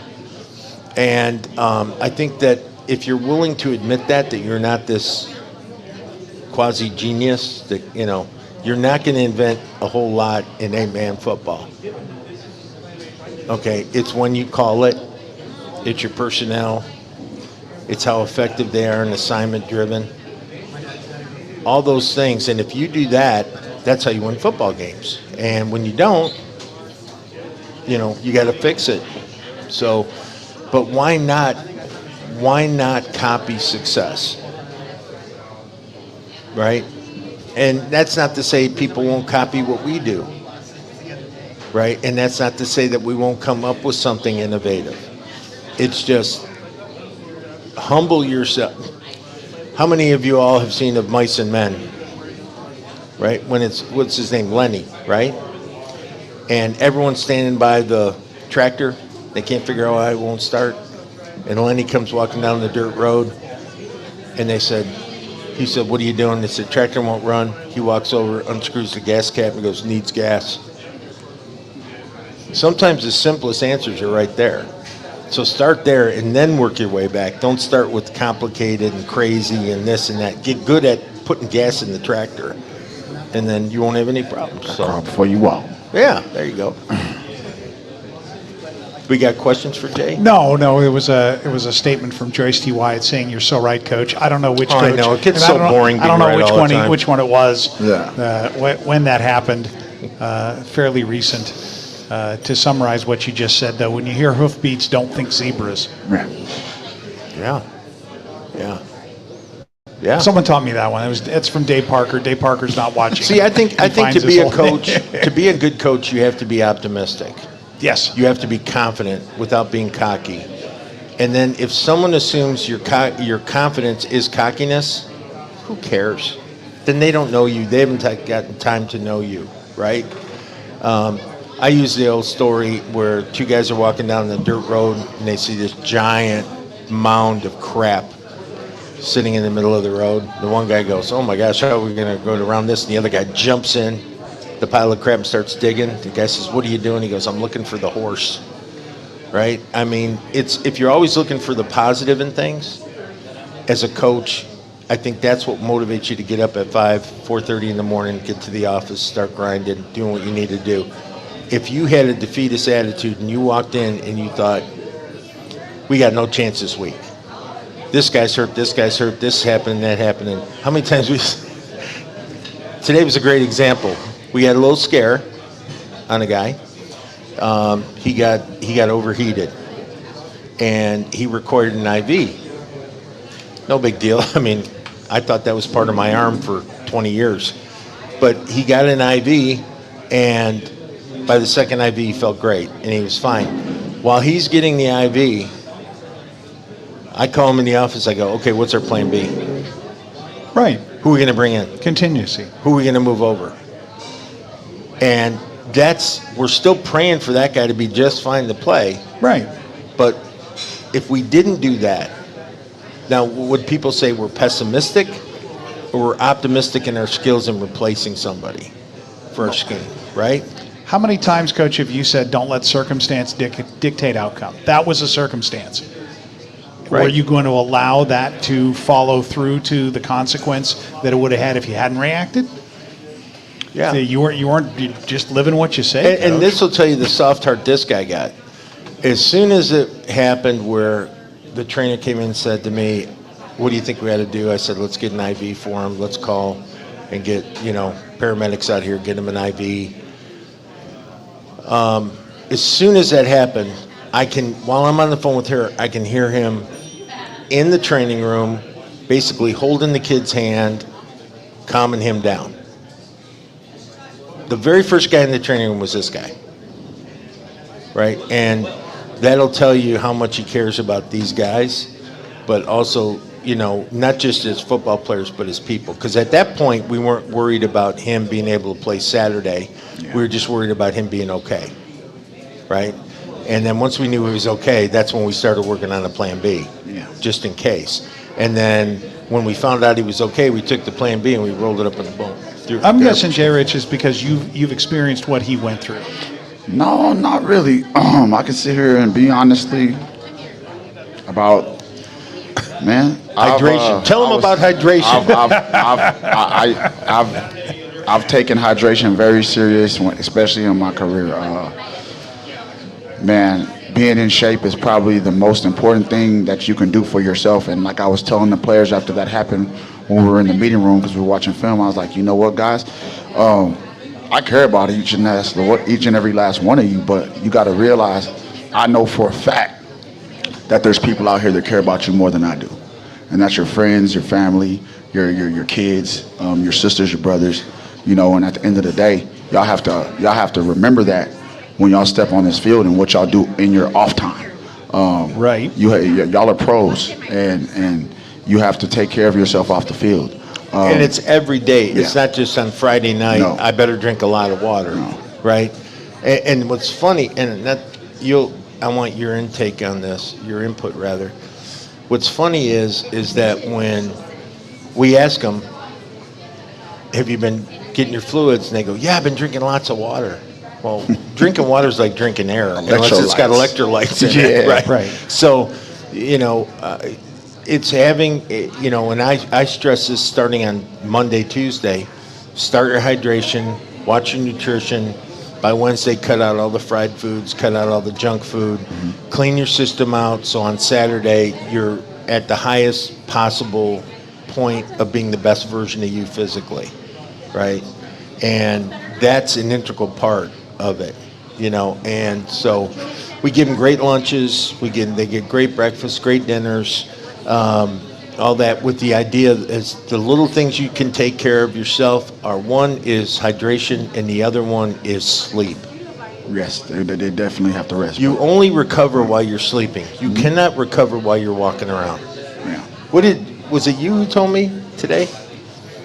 And I think that if you're willing to admit that you're not this quasi-genius, that, you know, you're not going to invent a whole lot in 8-man football. Okay, it's when you call it, it's your personnel, it's how effective they are and assignment driven, all those things. And if you do that, that's how you win football games. And when you don't, you know, you got to fix it. So, but why not copy success? Right? And that's not to say people won't copy what we do. Right? And that's not to say that we won't come up with something innovative. It's just humble yourself. How many of you all have seen Of Mice and Men? Right? When it's, what's his name? Lenny, right? And everyone's standing by the tractor. They can't figure out why it won't start. And Lenny comes walking down the dirt road. And he said, what are you doing? They said, tractor won't run. He walks over, unscrews the gas cap and goes, needs gas. Sometimes the simplest answers are right there. So start there and then work your way back. Don't start with complicated and crazy and this and that. Get good at putting gas in the tractor, and then you won't have any problems. So Before you walk. yeah, there you go. We got questions for Jay? No, it was a statement from Joyce T. Wyatt saying, "You're so right, Coach." I don't know which coach. I know, it gets and so boring I don't know being right all the time. which one it was. Yeah. When that happened, fairly recent. To summarize what you just said, though, when you hear hoofbeats, don't think zebras. Yeah. Someone taught me that one. It's from Dave Parker. Dave Parker's not watching. See, I think He to finds be this a whole coach, thing. to be a good coach, you have to be optimistic. Yes. You have to be confident without being cocky. And then if someone assumes your confidence is cockiness, who cares? Then they don't know you. They haven't gotten time to know you, right? I use the old story where 2 guys are walking down the dirt road and they see this giant mound of crap sitting in the middle of the road. The one guy goes, oh my gosh, how are we going to go around this? And the other guy jumps in the pile of crap and starts digging. The guy says, what are you doing? He goes, I'm looking for the horse. Right? I mean, if you're always looking for the positive in things, as a coach, I think that's what motivates you to get up at 4:30 in the morning, get to the office, start grinding, doing what you need to do. If you had a defeatist attitude and you walked in and you thought, we got no chance this week. This guy's hurt, this happened, that happened. And how many times today was a great example. We had a little scare on a guy. He got overheated and he recorded an IV. No big deal. I mean, I thought that was part of my arm for 20 years. But he got an IV, and by the second IV, he felt great, and he was fine. While he's getting the IV, I call him in the office. I go, okay, what's our plan B? Right. Who are we going to bring in? Contingency. Who are we going to move over? And we're still praying for that guy to be just fine to play. Right. But if we didn't do that, now would people say we're pessimistic or we're optimistic in our skills in replacing somebody? for our scheme, right? How many times, Coach, have you said, don't let circumstance dictate outcome? That was a circumstance. Right. Were you going to allow that to follow through to the consequence that it would have had if you hadn't reacted? Yeah. So you weren't just living what you say. And this will tell you the soft heart this guy got. As soon as it happened where the trainer came in and said to me, what do you think we ought to do? I said, let's get an IV for him. Let's call and get, paramedics out here, get him an IV. As soon as that happened, while I'm on the phone with her, I can hear him in the training room, basically holding the kid's hand, calming him down. The very first guy in the training room was this guy, right? And that'll tell you how much he cares about these guys, but also, not just as football players, but as people. Because at that point, we weren't worried about him being able to play Saturday. Yeah. We were just worried about him being okay, right? And then once we knew he was okay, that's when we started working on a plan B, just in case. And then when we found out he was okay, we took the plan B and we rolled it up in the boat. I'm guessing, Jay Rich, is because you've experienced what he went through. No, not really. I can sit here and be honestly about, man. Hydration. Tell him about hydration. I've taken hydration very serious, especially in my career. Man, being in shape is probably the most important thing that you can do for yourself. And like I was telling the players after that happened when we were in the meeting room because we were watching film, I was like, you know what, guys? I care about each and every last one of you, but you got to realize, I know for a fact that there's people out here that care about you more than I do. And that's your friends, your family, your kids, your sisters, your brothers, and at the end of the day, y'all have to remember that when y'all step on this field and what y'all do in your off time. Right. Y'all are pros, and you have to take care of yourself off the field. And it's every day. It's not just on Friday night. No. I better drink a lot of water, right? And what's funny, and I want your intake on this, your input rather. What's funny is that when we ask them, have you been getting your fluids? And they go, yeah, I've been drinking lots of water. Well, drinking water is like drinking air, unless it's got electrolytes in it. Right. So, it's having, and I stress this starting on Monday, Tuesday, start your hydration, watch your nutrition. By Wednesday, cut out all the fried foods, cut out all the junk food, clean your system out. So on Saturday, you're at the highest possible point of being the best version of you physically, right? And that's an integral part of it, and so we give them great lunches, they get great breakfast, great dinners, all that, with the idea is the little things you can take care of yourself are, one is hydration and the other one is sleep. Rest. They definitely have to rest. You only recover while you're sleeping. You cannot recover while you're walking around. Yeah. Was it you who told me today?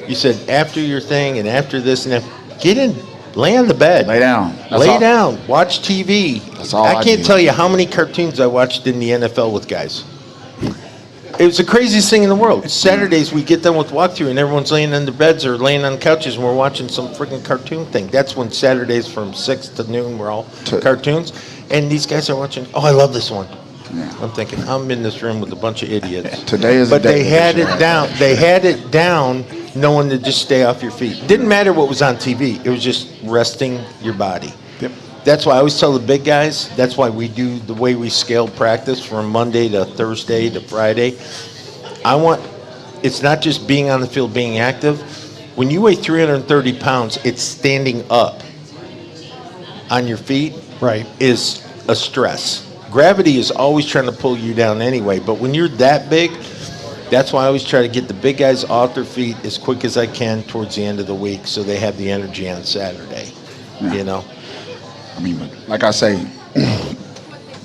You said after your thing and after this and that, get in. Lay on the bed. Lay down. Lay down. Watch TV. That's all I can't tell you how many cartoons I watched in the NFL with guys. It was the craziest thing in the world. Saturdays we get done with walkthrough and everyone's laying on their beds or laying on couches and we're watching some freaking cartoon thing. That's when Saturdays from 6 to noon we're all cartoons. And these guys are watching, oh, I love this one. Yeah. I'm thinking, I'm in this room with a bunch of idiots. Today is But they had it down. They had it down knowing to just stay off your feet. Didn't matter what was on TV. It was just resting your body. Yep. That's why I always tell the big guys, that's why we do the way we scale practice from Monday to Thursday to Friday. It's not just being on the field, being active. When you weigh 330 pounds, it's standing up on your feet is a stress. Gravity is always trying to pull you down anyway, but when you're that big, that's why I always try to get the big guys off their feet as quick as I can towards the end of the week so they have the energy on Saturday, I mean, like I say,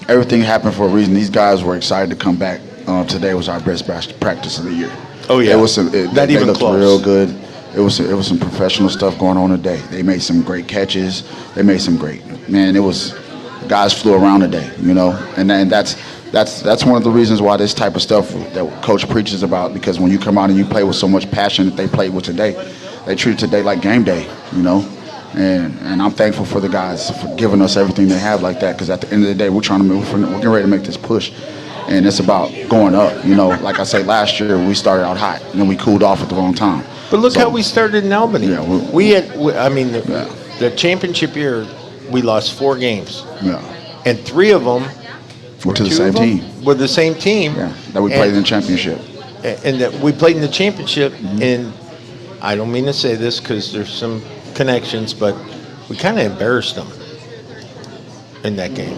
everything happened for a reason. These guys were excited to come back. Today was our best practice of the year. Oh, yeah. It was Not even looked close. Real good. It was some professional stuff going on today. They made some great catches. They made some great, man, guys flew around today, and that's one of the reasons why this type of stuff that Coach preaches about, because when you come out and you play with so much passion that they played with today, they treat today like game day, And I'm thankful for the guys for giving us everything they have like that, because at the end of the day, we're getting ready to make this push. And it's about going up. You know, like I say, last year we started out hot, and then we cooled off at the wrong time. But look how we started in Albany. Yeah, the championship year, we lost 4 games. Yeah. And 3 of them were to the same team. Were the same team. Yeah, that we played in the championship. And that we played in the championship, and I don't mean to say this because there's some connections, but we kind of embarrassed them in that game.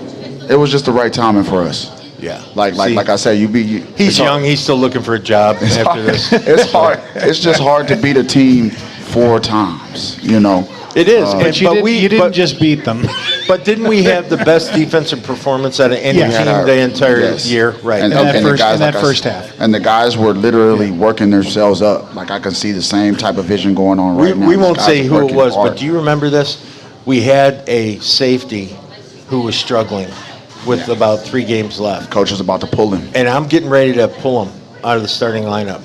It was just the right timing for us. Yeah. Like I say, he's young. He's still looking for a job after this. It's hard. It's just hard to beat a team 4 times. You know. It is. But you didn't just beat them. But didn't we have the best defensive performance out of any team the entire year? Right. And that first half. And the guys were literally working themselves up. Like I can see the same type of vision going on right now. We won't say who it was, but do you remember this? We had a safety who was struggling with about 3 games left. Coach was about to pull him. And I'm getting ready to pull him out of the starting lineup.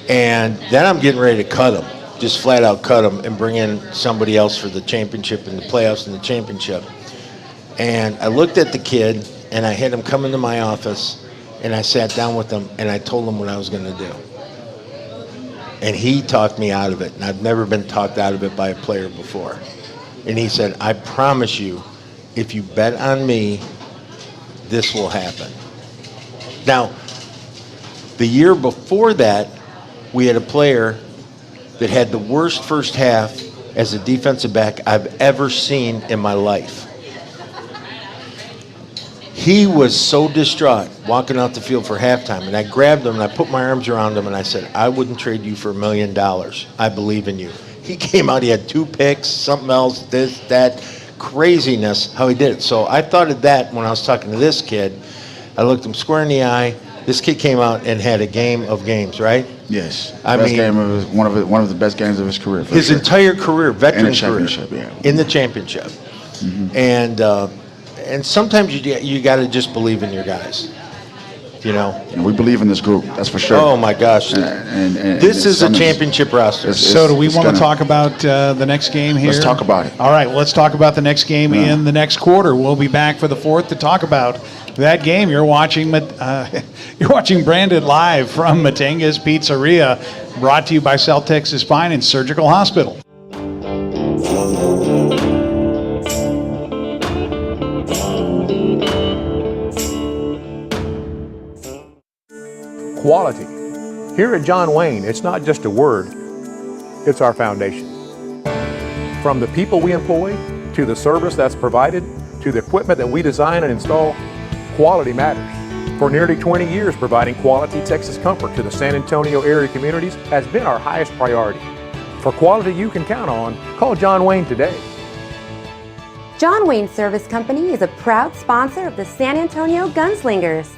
And then I'm getting ready to cut him. Just flat out cut him and bring in somebody else for the championship and the playoffs and the championship. And I looked at the kid, and I had him come into my office, and I sat down with him, and I told him what I was going to do. And he talked me out of it, and I've never been talked out of it by a player before. And he said, I promise you, if you bet on me, this will happen. Now, the year before that, we had a player that had the worst first half as a defensive back I've ever seen in my life. He was so distraught walking out the field for halftime, and I grabbed him and I put my arms around him and I said, I wouldn't trade you for $1 million. I believe in you. He came out, he had 2 picks, something else, this, that, craziness, how he did it. So I thought of that when I was talking to this kid. I looked him square in the eye. This kid came out and had a game of games, right? Yes. One of the best games of his career. His entire career, veteran in the championship, career. In the championship. Mm-hmm. And sometimes you got to just believe in your guys. You know. And we believe in this group. That's for sure. Oh my gosh. And this is a championship roster. So do we want to talk about the next game here? Let's talk about it. All right. Well, let's talk about the next game in the next quarter. We'll be back for the 4th to talk about that game. You're watching Branded live from Matanga's Pizzeria, brought to you by South Texas Spine and Surgical Hospital. Quality. Here at John Wayne, it's not just a word, it's our foundation. From the people we employ, to the service that's provided, to the equipment that we design and install, quality matters. For nearly 20 years, providing quality Texas comfort to the San Antonio area communities has been our highest priority. For quality you can count on, call John Wayne today. John Wayne Service Company is a proud sponsor of the San Antonio Gunslingers.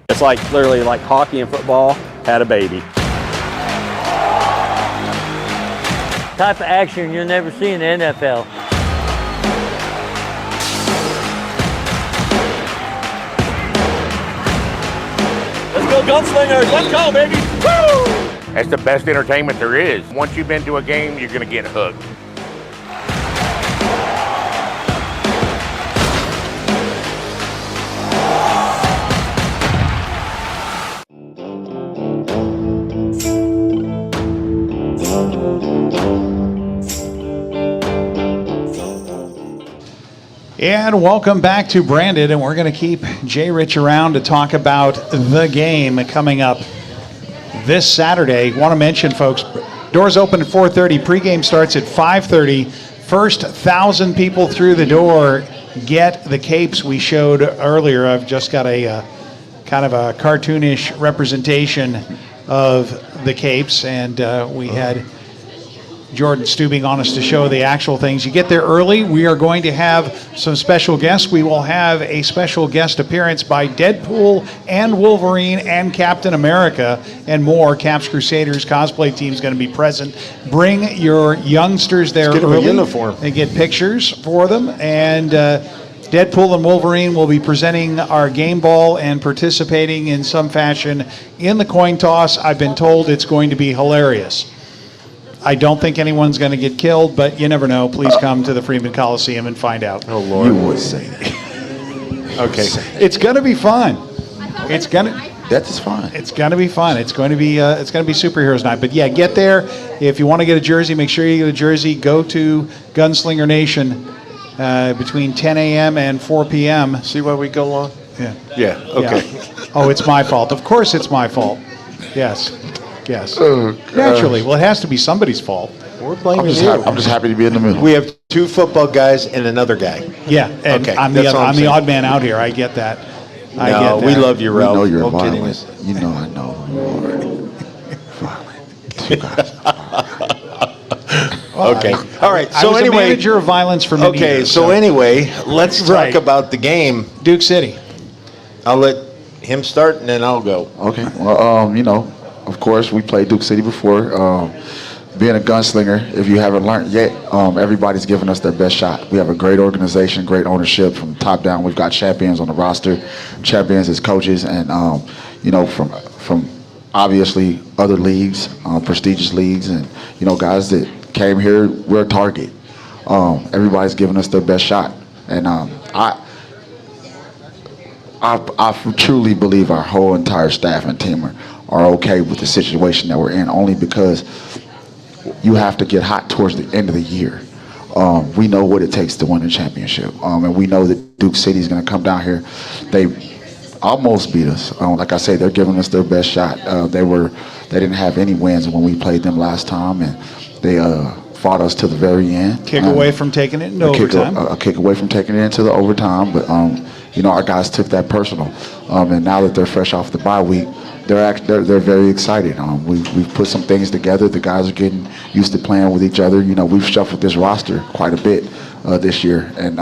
It's like literally like hockey and football had a baby. Type of action you'll never see in the NFL. Let's go gunslingers, let's go baby! Woo! That's the best entertainment there is. Once you've been to a game, you're gonna get hooked. And welcome back to Branded, and we're going to keep Jay Rich around to talk about the game coming up this Saturday. Want to mention, folks, doors open at 4:30. Pregame starts at 5:30. First 1,000 people through the door get the capes we showed earlier. I've just got a kind of a cartoonish representation of the capes, and we had Jordan Stubing on us to show the actual things. You get there early. We are going to have some special guests. We will have a special guest appearance by Deadpool and Wolverine and Captain America and more. Caps Crusaders cosplay team is going to be present. Bring your youngsters there Let's get them a early uniform. and get pictures for them. And Deadpool and Wolverine will be presenting our game ball and participating in some fashion in the coin toss. I've been told it's going to be hilarious. I don't think anyone's going to get killed, but you never know. Please come to the Freeman Coliseum and find out. Oh, Lord. You would say that. Okay. It's going to be fun. It's going to. That's fine. It's going to be fun. It's going to be superheroes night. But yeah, get there. If you want to get a jersey, make sure you get a jersey. Go to Gunslinger Nation between 10 a.m. and 4 p.m. See why we go long? Yeah. Yeah, okay. Yeah. Oh, it's my fault. Of course it's my fault. Yes. Yes. Oh, naturally. Well, it has to be somebody's fault. We're blaming I'm just happy to be in the middle. We have 2 football guys and another guy. Yeah, and Okay, I'm that's all I'm the saying. odd man out here. I get that. I No, get we that. love you, We Ralph. know you're No kidding. violent. You know I know you are. Violent. 2 guys. Okay. All right. I So was a anyway, manager of violence for many okay. years. So anyway, let's talk Right. about the game. Duke City. I'll let him start, and then I'll go. Okay. Well, of course, we played Duke City before. Being a gunslinger, if you haven't learned yet, everybody's giving us their best shot. We have a great organization, great ownership from top down. We've got champions on the roster, champions as coaches, and from obviously other leagues, prestigious leagues, and guys that came here. We're a target. Everybody's giving us their best shot, and I truly believe our whole entire staff and team are okay with the situation that we're in, only because you have to get hot towards the end of the year. We know what it takes to win a championship, and we know that Duke City is going to come down here. They almost beat us. Like I say, they're giving us their best shot. They didn't have any wins when we played them last time, and they fought us to the very end. Kick away from taking it into overtime. A kick away from taking it into the overtime, but our guys took that personal, and now that they're fresh off the bye week, they're very excited. We've put some things together. The guys are getting used to playing with each other. We've shuffled this roster quite a bit this year, and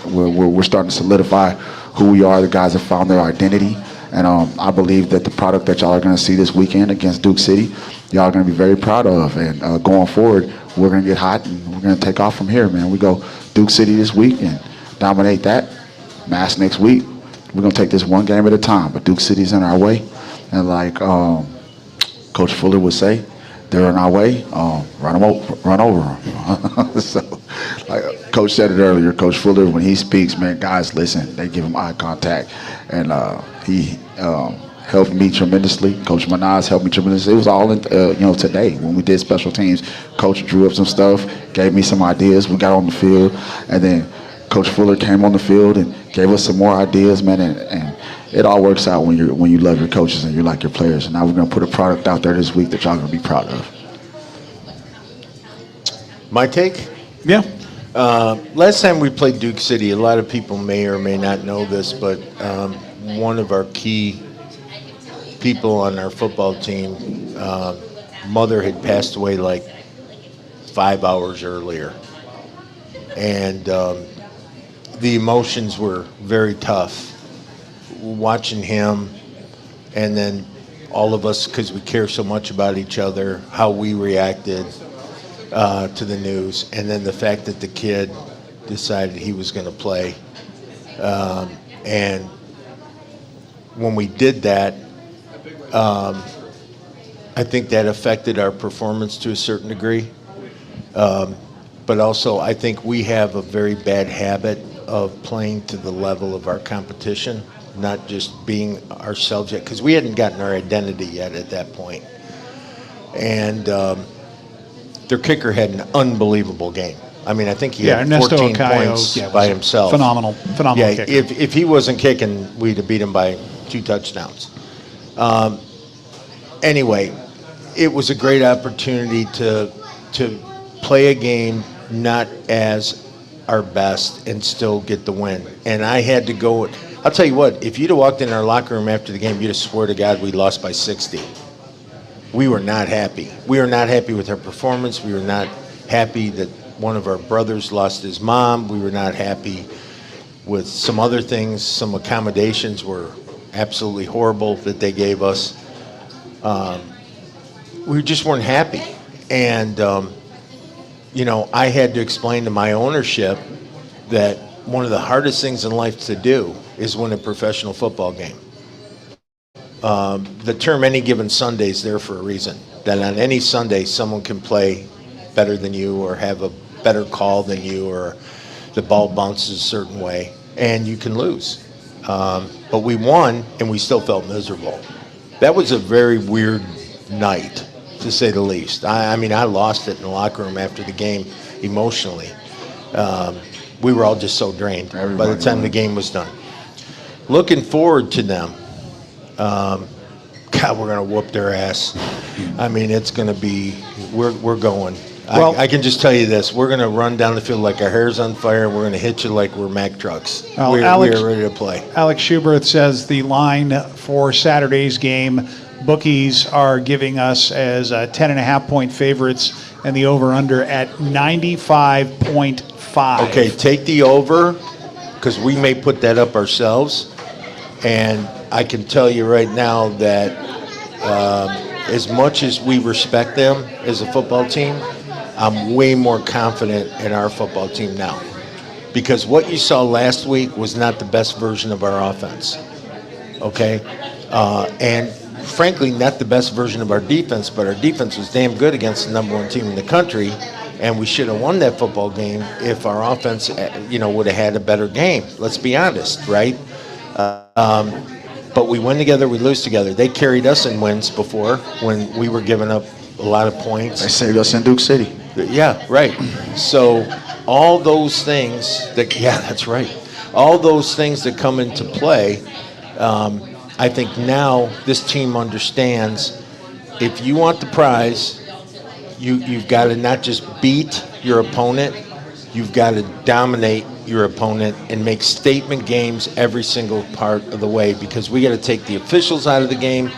we're starting to solidify who we are. The guys have found their identity, and I believe that the product that y'all are going to see this weekend against Duke City, y'all are going to be very proud of. And going forward, we're going to get hot and we're going to take off from here, man. We go Duke City this week and dominate that. Mass next week. We're going to take this one game at a time, but Duke City's in our way. And like Coach Fuller would say, they're in our way, run over them. So, like Coach said it earlier, Coach Fuller, when he speaks, man, guys listen. They give him eye contact, and he helped me tremendously. Coach Manaz helped me tremendously. It was all in, today when we did special teams. Coach drew up some stuff, gave me some ideas. We got on the field, and then Coach Fuller came on the field and gave us some more ideas, man, and it all works out when you love your coaches and you like your players. And now we're going to put a product out there this week that y'all going to be proud of. My take? Yeah. Last time we played Duke City, a lot of people may or may not know this, but one of our key people on our football team, mother had passed away like 5 hours earlier. And the emotions were very tough. Watching him, and then all of us, because we care so much about each other, how we reacted to the news, and then the fact that the kid decided he was going to play. And when we did that, I think that affected our performance to a certain degree. But also, I think we have a very bad habit of playing to the level of our competition, not just being ourselves yet, because we hadn't gotten our identity yet at that point. And their kicker had an unbelievable game. I mean, I think he had Ernesto 14 Ocayo, points was by a himself. Phenomenal Yeah, kicker. if he wasn't kicking, we'd have beat him by 2 touchdowns. Anyway, it was a great opportunity to play a game not as our best and still get the win. And I had to go. I'll tell you what, if you'd have walked in our locker room after the game, you'd have swore to God we lost by 60. We were not happy. We were not happy with our performance. We were not happy that one of our brothers lost his mom. We were not happy with some other things. Some accommodations were absolutely horrible that they gave us. We just weren't happy. And, I had to explain to my ownership that one of the hardest things in life to do is win a professional football game. The term any given Sunday is there for a reason. That on any Sunday, someone can play better than you or have a better call than you, or the ball bounces a certain way, and you can lose. But we won, and we still felt miserable. That was a very weird night, to say the least. I mean, I lost it in the locker room after the game emotionally. We were all just so drained by the time the game was done. Looking forward to them. God, we're going to whoop their ass. I mean, it's going to be, we're going. Well, I can just tell you this. We're going to run down the field like our hair's on fire, and we're going to hit you like we're Mack trucks. Well, we are ready to play. Alex Schubert says the line for Saturday's game, bookies are giving us as 10.5-point favorites, and the over-under at 95.5. Okay, take the over, because we may put that up ourselves. And I can tell you right now that as much as we respect them as a football team, I'm way more confident in our football team now. Because what you saw last week was not the best version of our offense. Okay? And frankly, not the best version of our defense, but our defense was damn good against the number 1 team in the country. And we should have won that football game if our offense, would have had a better game. Let's be honest, right? But we win together, we lose together. They carried us in wins before when we were giving up a lot of points. They saved us in Duke City. Yeah, right. So all those things that's right. All those things that come into play, I think now this team understands if you want the prize, you've got to not just beat your opponent, you've got to dominate your opponent and make statement games every single part of the way, because we got to take the officials out of the game.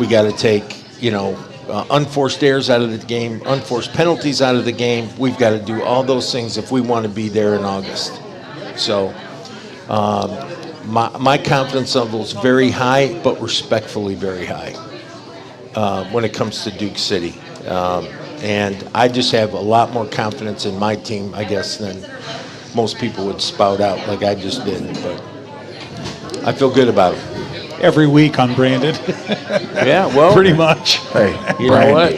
We got to take, unforced errors out of the game, unforced penalties out of the game. We've got to do all those things if we want to be there in August. So my confidence level is very high, but respectfully very high when it comes to Duke City. And I just have a lot more confidence in my team, I guess, than most people would spout out like I just did. But I feel good about it. Every week on Branded. Yeah, well. Pretty much. Hey, you know what?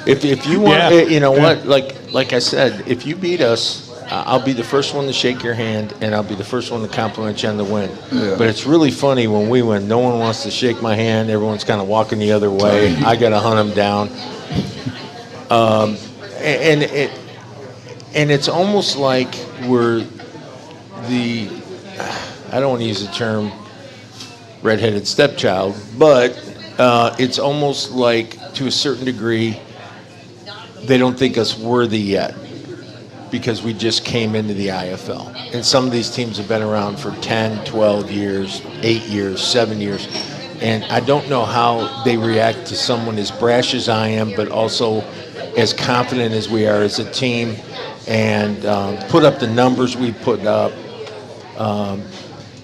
if you want, like I said, if you beat us, I'll be the first one to shake your hand, and I'll be the first one to compliment you on the win. Yeah. But it's really funny when we win. No one wants to shake my hand. Everyone's kind of walking the other way. I got to hunt them down. And it's almost like we're I don't want to use the term redheaded stepchild, but it's almost like, to a certain degree, they don't think us worthy yet, because we just came into the IFL. And some of these teams have been around for 10, 12 years, 8 years, 7 years. And I don't know how they react to someone as brash as I am, but also as confident as we are as a team, and put up the numbers we put up.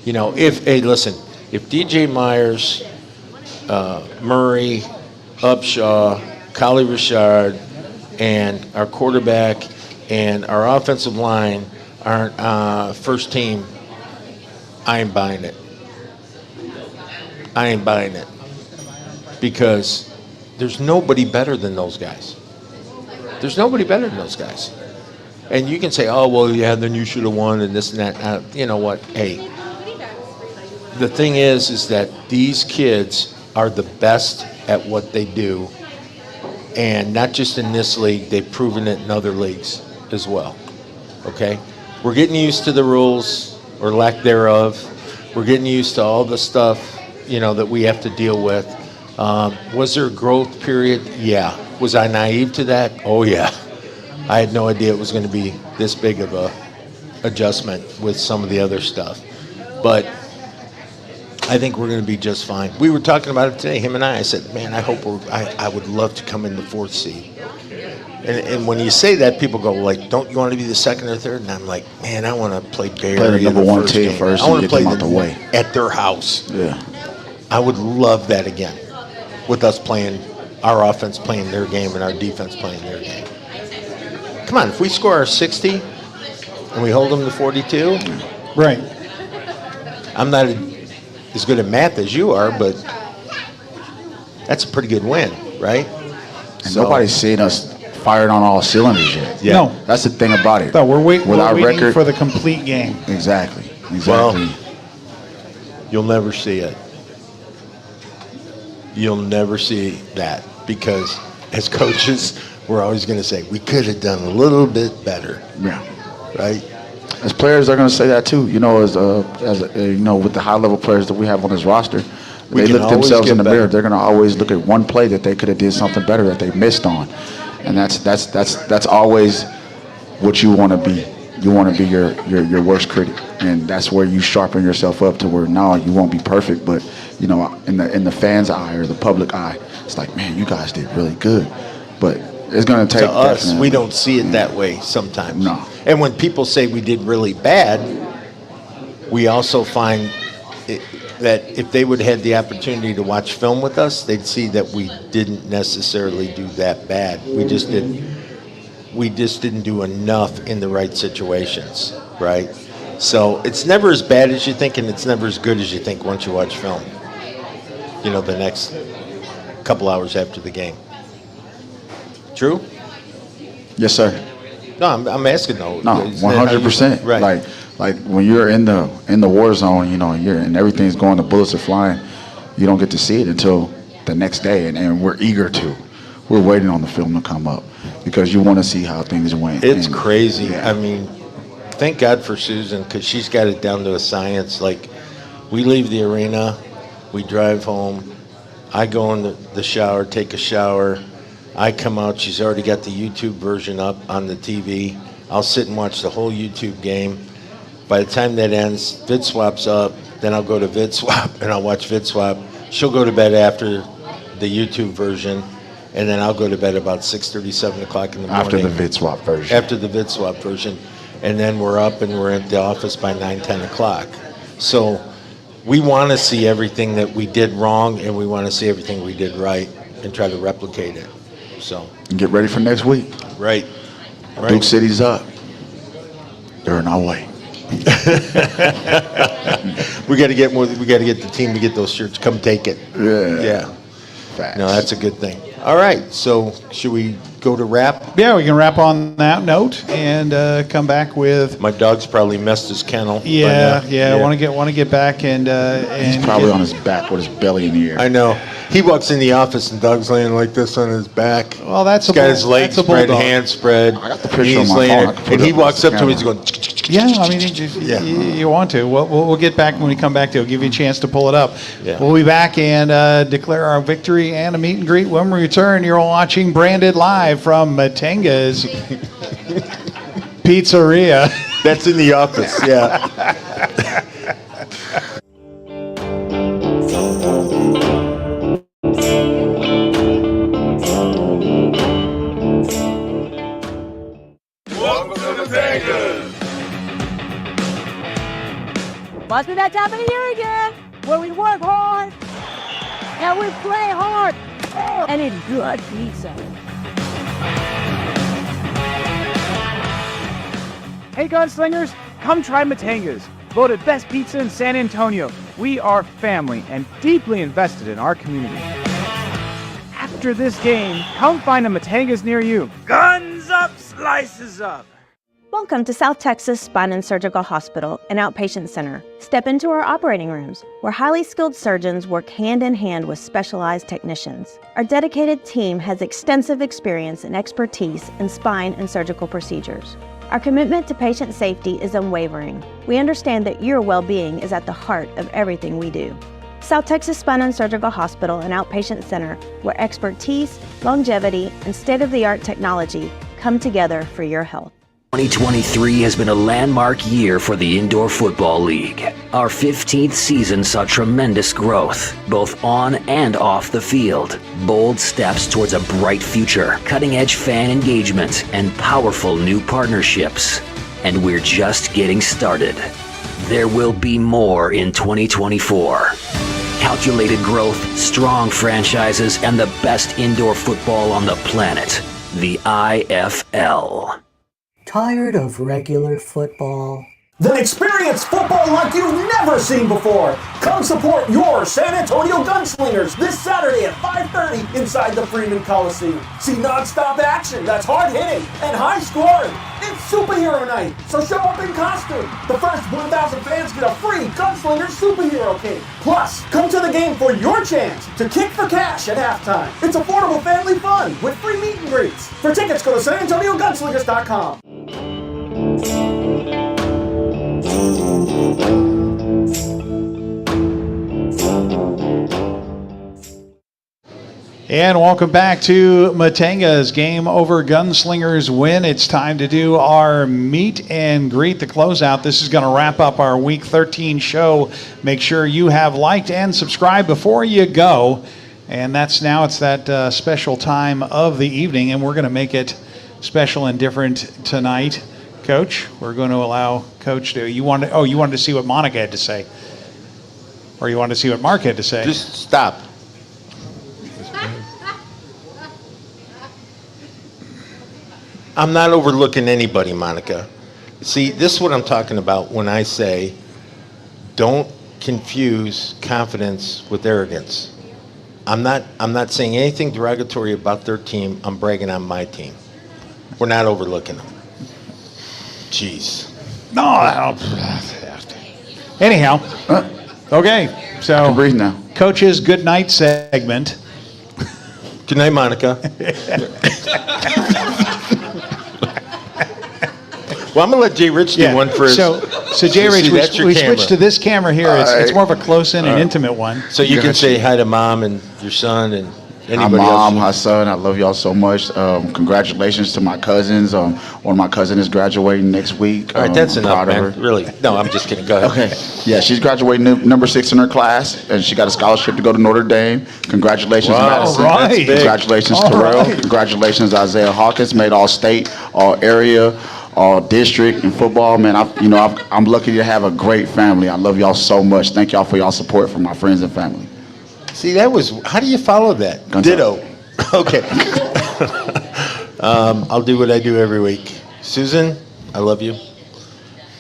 If DJ Myers, Murray, Upshaw, Kali Richard, and our quarterback and our offensive line aren't first team, I ain't buying it. I ain't buying it. Because there's nobody better than those guys. There's nobody better than those guys. And you can say, oh, well, yeah, then you should have won and this and that. You know what? Hey, the thing is that these kids are the best at what they do. And not just in this league, they've proven it in other leagues as well. Okay? We're getting used to the rules, or lack thereof. We're getting used to all the stuff, that we have to deal with. Was there a growth period? Yeah. Was I naive to that? Oh, yeah. I had no idea it was going to be this big of a adjustment with some of the other stuff. But I think we're going to be just fine. We were talking about it today, him and I. I said, man, I would love to come in the 4th seed. And when you say that, people go, like, don't you want to be the 2nd or 3rd? And I'm like, man, I want to play Bay Play the Area number the one first team game. first I want and to get play them out the way. at their house. Yeah. I would love that again, with us playing, our offense playing their game and our defense playing their game. Come on, if we score our 60 and we hold them to 42, right? I'm not as good at math as you are, but that's a pretty good win, right? And nobody's seen us fired on all cylinders yet. Yeah. No. That's the thing about it. No, we're waiting record for the complete game. Exactly. Well, you'll never see it. You'll never see that, because as coaches, we're always going to say, we could have done a little bit better. Yeah. Right? As players, they're going to say that too. With the high-level players that we have on this roster, they look themselves in the mirror. They're going to always look at one play that they could have did something better that they missed on, and that's always what you want to be. You want to be your worst critic, and that's where you sharpen yourself up to where now you won't be perfect, but in the fans' eye or the public eye, it's like, man, you guys did really good, but it's going to take. To us, we don't see it that way sometimes. No. And when people say we did really bad, we also find that if they would have had the opportunity to watch film with us, they'd see that we didn't necessarily do that bad. We just didn't do enough in the right situations, right? So it's never as bad as you think, and it's never as good as you think once you watch film. The next couple hours after the game. True? Yes, sir. No, I'm asking though. No, 100%. Right. Like when you're in the war zone, and everything's going, the bullets are flying, you don't get to see it until the next day, and we're eager to. We're waiting on the film to come up because you want to see how things went. It's crazy. Yeah. I mean, thank God for Susan, because she's got it down to a science. Like, we leave the arena, we drive home, I go in the shower, take a shower, I come out, she's already got the YouTube version up on the TV. I'll sit and watch the whole YouTube game. By the time that ends, VidSwap's up, then I'll go to VidSwap and I'll watch VidSwap. She'll go to bed after the YouTube version, and then I'll go to bed about 6:30, 7 o'clock in the morning. After the VidSwap version. After the VidSwap version. And then we're up and we're at the office by 9, 10 o'clock. So we want to see everything that we did wrong, and we want to see everything we did right and try to replicate it. So and get ready for next week. Right. Duke City's up. They're in our way. We got to get the team to get those shirts. Come take it. Yeah. Facts. No, that's a good thing. All right. So should we go to wrap? Yeah, we can wrap on that note and come back with. My dog's probably messed his kennel. Yeah. I want to get back and he's probably on his back with his belly in the air. I know. He walks in the office and Doug's laying like this on his back. Well, that's he's got his legs spread, hands spread. I got the picture on my phone. And he walks up to him. He's going. Yeah, I mean, you want to. We'll get back when we come back to it. Give you a chance to pull it up. Yeah. We'll be back and declare our victory and a meet and greet when we return. You're watching Branded live from Matenga's Pizzeria. That's in the office. Yeah. Must be that time of the year again, where we work hard and we play hard and eat good pizza. Hey gunslingers, come try Matenga's. Voted best pizza in San Antonio. We are family and deeply invested in our community. After this game, come find a Matenga's near you. Guns up, slices up. Welcome to South Texas Spine and Surgical Hospital and Outpatient Center. Step into our operating rooms, where highly skilled surgeons work hand in hand with specialized technicians. Our dedicated team has extensive experience and expertise in spine and surgical procedures. Our commitment to patient safety is unwavering. We understand that your well-being is at the heart of everything we do. South Texas Spine and Surgical Hospital and Outpatient Center, where expertise, longevity, and state-of-the-art technology come together for your health. 2023 has been a landmark year for the Indoor Football League. Our 15th season saw tremendous growth, both on and off the field. Bold steps towards a bright future, cutting-edge fan engagement, and powerful new partnerships. And we're just getting started. There will be more in 2024. Calculated growth, strong franchises, and the best indoor football on the planet. The IFL. Tired of regular football? Then experience football like you've never seen before. Come support your San Antonio Gunslingers this Saturday at 5:30 inside the Freeman Coliseum. See non-stop action that's hard-hitting and high-scoring. It's superhero night, so show up in costume. The first 1,000 fans get a free Gunslinger Superhero Cape. Plus, come to the game for your chance to kick for cash at halftime. It's affordable family fun with free meet and greets. For tickets, go to SanAntonioGunslingers.com. And welcome back to Matanga's Game Over Gunslingers win. It's time to do our meet and greet, the closeout. This is going to wrap up our Week 13 show. Make sure you have liked and subscribed before you go. And it's that special time of the evening, and we're going to make it special and different tonight. Coach, we're going to allow Coach to, you wanted to see what Monica had to say, or you wanted to see what Mark had to say? Just stop. I'm not overlooking anybody, Monica. See, this is what I'm talking about when I say don't confuse confidence with arrogance. I'm not saying anything derogatory about their team. I'm bragging on my team. We're not overlooking them. Jeez. No, I don't. Anyhow, okay. So I can breathe now. Coach's good night segment. Good night, Monica. Well, I'm going to let Jay Rich do one first. So Jay Rich, we switched to this camera here. It's more of a close-in and intimate one. So you can say hi to Mom and your son and anybody Hi, Mom, else. hi, son. I love y'all so much. Congratulations to my cousins. One of my cousins is graduating next week. All right, that's I'm enough, proud of man. her. Really. No, I'm just kidding. Go ahead. Okay. Yeah, she's graduating number 6 in her class, and she got a scholarship to go to Notre Dame. Congratulations, Wow, Madison. all right. Congratulations, All Terrell. right. Congratulations, Isaiah Hawkins. Made all state, all area, all district in football. Man, I'm lucky to have a great family. I love y'all so much. Thank y'all for y'all support from my friends and family. See, how do you follow that? Ditto. Okay. I'll do what I do every week. Susan, I love you.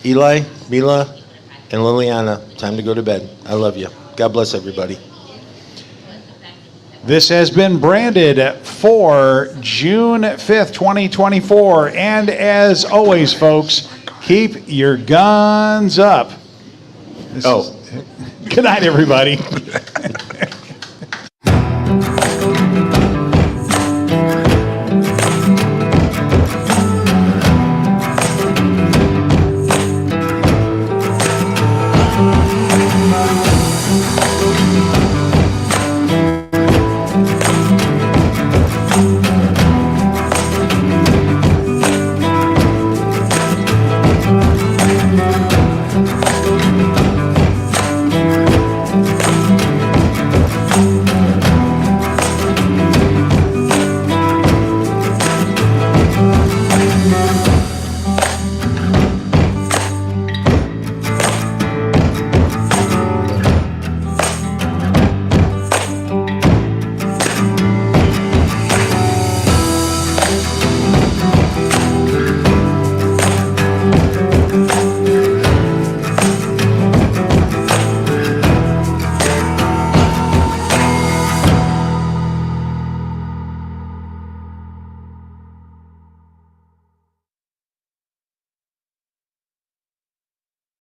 Eli, Mila, and Liliana, time to go to bed. I love you. God bless everybody. This has been branded for June 5th, 2024. And as always, folks, keep your guns up. Good night, everybody.